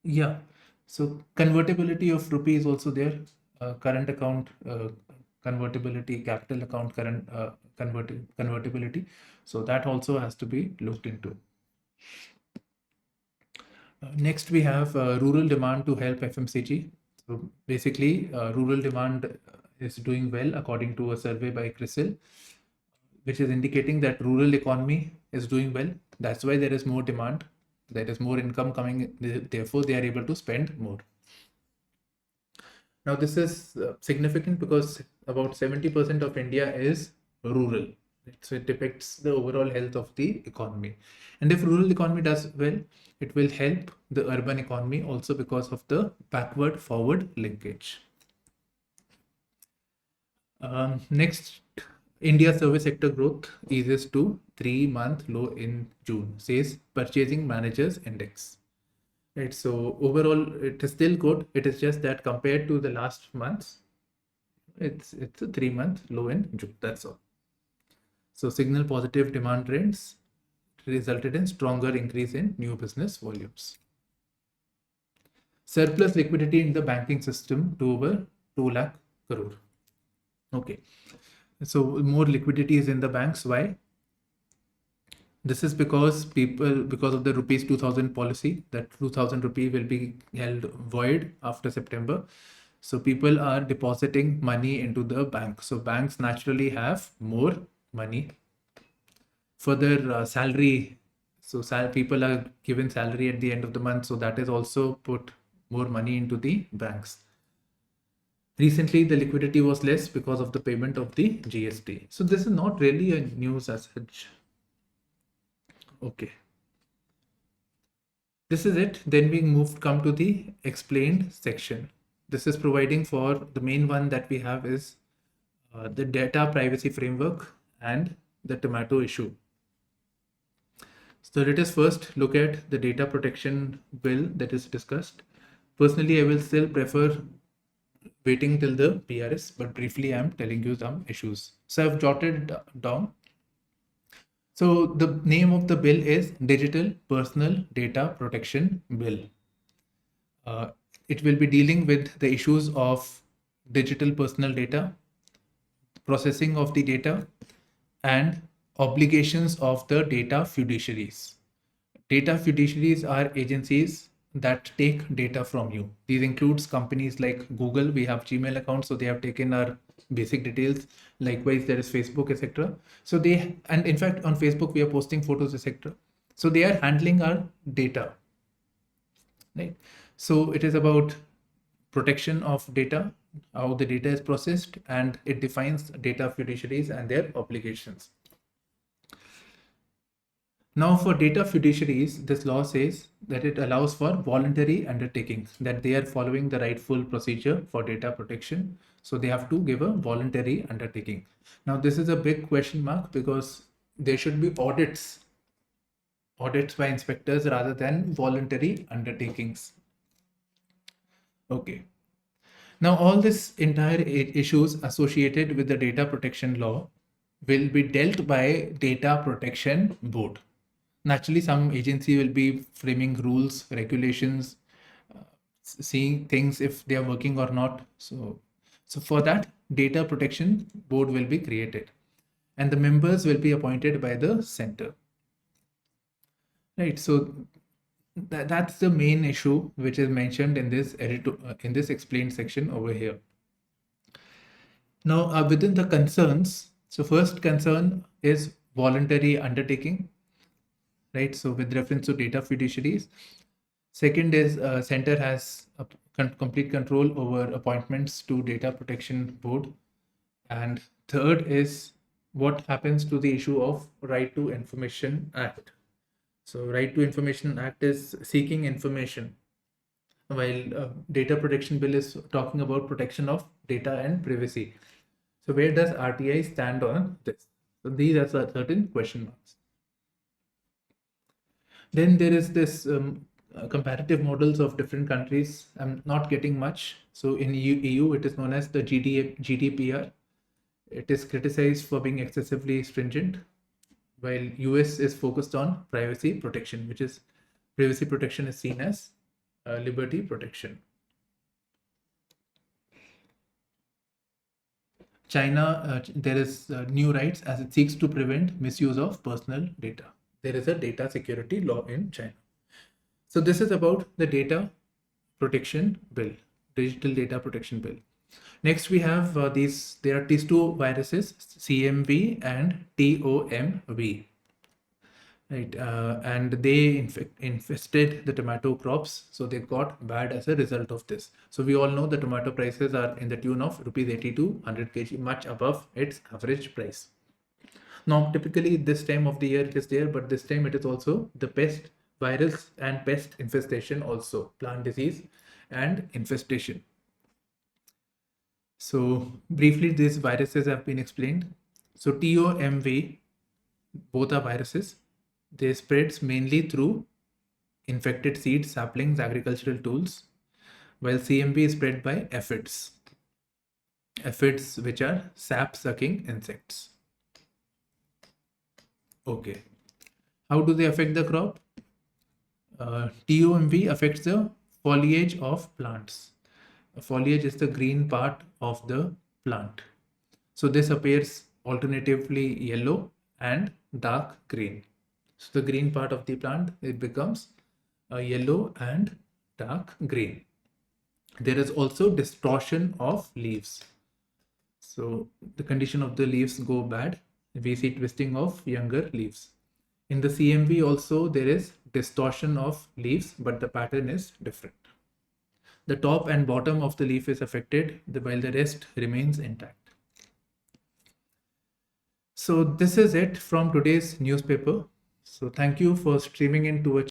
Yeah, so convertibility of rupee is also there. Current account convertibility, capital account current convertibility. So that also has to be looked into. Next, we have rural demand to help FMCG. So basically, rural demand is doing well according to a survey by CRISIL, which is indicating that rural economy is doing well. That's why there is more demand. There is more income coming. Therefore, they are able to spend more. Now, this is significant because about 70% of India is rural. So it depicts the overall health of the economy. And if rural economy does well, it will help the urban economy also because of the backward forward linkage. Next, India service sector growth eases to 3-month low in June, says Purchasing Managers Index. Right, so overall it is still good. It is just that compared to the last months, it's a 3-month low in June. That's all. So signal positive demand trends resulted in stronger increase in new business volumes. Surplus liquidity in the banking system to over 2 lakh crore. Okay, so more liquidity is in the banks. Why? This is because because of the rupees 2000 policy, that 2000 rupee will be held void after September. So people are depositing money into the bank. So banks naturally have more money for their salary. So people are given salary at the end of the month. So that is also put more money into the banks. Recently, the liquidity was less because of the payment of the GST. So this is not really a news as such. Okay. This is it. Then we come to the explained section. This is providing for the main one that we have is the data privacy framework and the tomato issue. So let us first look at the data protection bill that is discussed. Personally, I will still prefer waiting till the PRS, but briefly I'm telling you some issues. So I've jotted down. So the name of the bill is Digital Personal Data Protection Bill. It will be dealing with the issues of digital personal data, processing of the data, and obligations of the data fiduciaries. Data fiduciaries are agencies that take data from you. These includes companies like Google. We have Gmail accounts, so they have taken our basic details. Likewise, there is Facebook, etc. So and in fact on Facebook we are posting photos, etc. So they are handling our data, right? So it is about protection of data, how the data is processed, and it defines data fiduciaries and their obligations. Now for data fiduciaries, this law says that it allows for voluntary undertakings, that they are following the rightful procedure for data protection. So they have to give a voluntary undertaking. Now this is a big question mark because there should be audits by inspectors rather than voluntary undertakings. Okay. Now all this entire issues associated with the data protection law will be dealt by Data Protection Board. Naturally, some agency will be framing rules, regulations, seeing things if they are working or not. So for that, Data Protection Board will be created, and the members will be appointed by the center. Right. So that's the main issue which is mentioned in this explained section over here. Now, within the concerns, so first concern is voluntary undertaking, right? So with reference to data fiduciaries. Second is center has complete control over appointments to Data Protection Board. And third is what happens to the issue of Right to Information Act. So Right to Information Act is seeking information, while Data Protection Bill is talking about protection of data and privacy. So where does RTI stand on this? So these are certain question marks. Then there is this comparative models of different countries. I'm not getting much. So in EU, it is known as the GDPR. It is criticized for being excessively stringent, while US is focused on privacy protection, which is privacy protection is seen as liberty protection. China, there is new rights as it seeks to prevent misuse of personal data. There is a data security law in China. So this is about the data protection bill, digital data protection bill. Next, we have there are these two viruses, CMV and TOMV. Right, and they infested the tomato crops, so they got bad as a result of this. So we all know the tomato prices are in the tune of rupees 80 to 100 kg, much above its average price. Now, typically this time of the year it is there, but this time it is also the pest virus and pest infestation, also plant disease and infestation. So briefly, these viruses have been explained. So TOMV, both are viruses. They spreads mainly through infected seeds, saplings, agricultural tools, while CMV is spread by aphids. Aphids, which are sap-sucking insects. Okay. How do they affect the crop? TOMV affects the foliage of plants. Foliage is the green part of the plant. So this appears alternatively yellow and dark green. So the green part of the plant, it becomes a yellow and dark green. There is also distortion of leaves. So the condition of the leaves go bad. We see twisting of younger leaves. In the CMV also there is distortion of leaves, but the pattern is different. The top and bottom of the leaf is affected while the rest remains intact. So this is it from today's newspaper. So thank you for streaming into a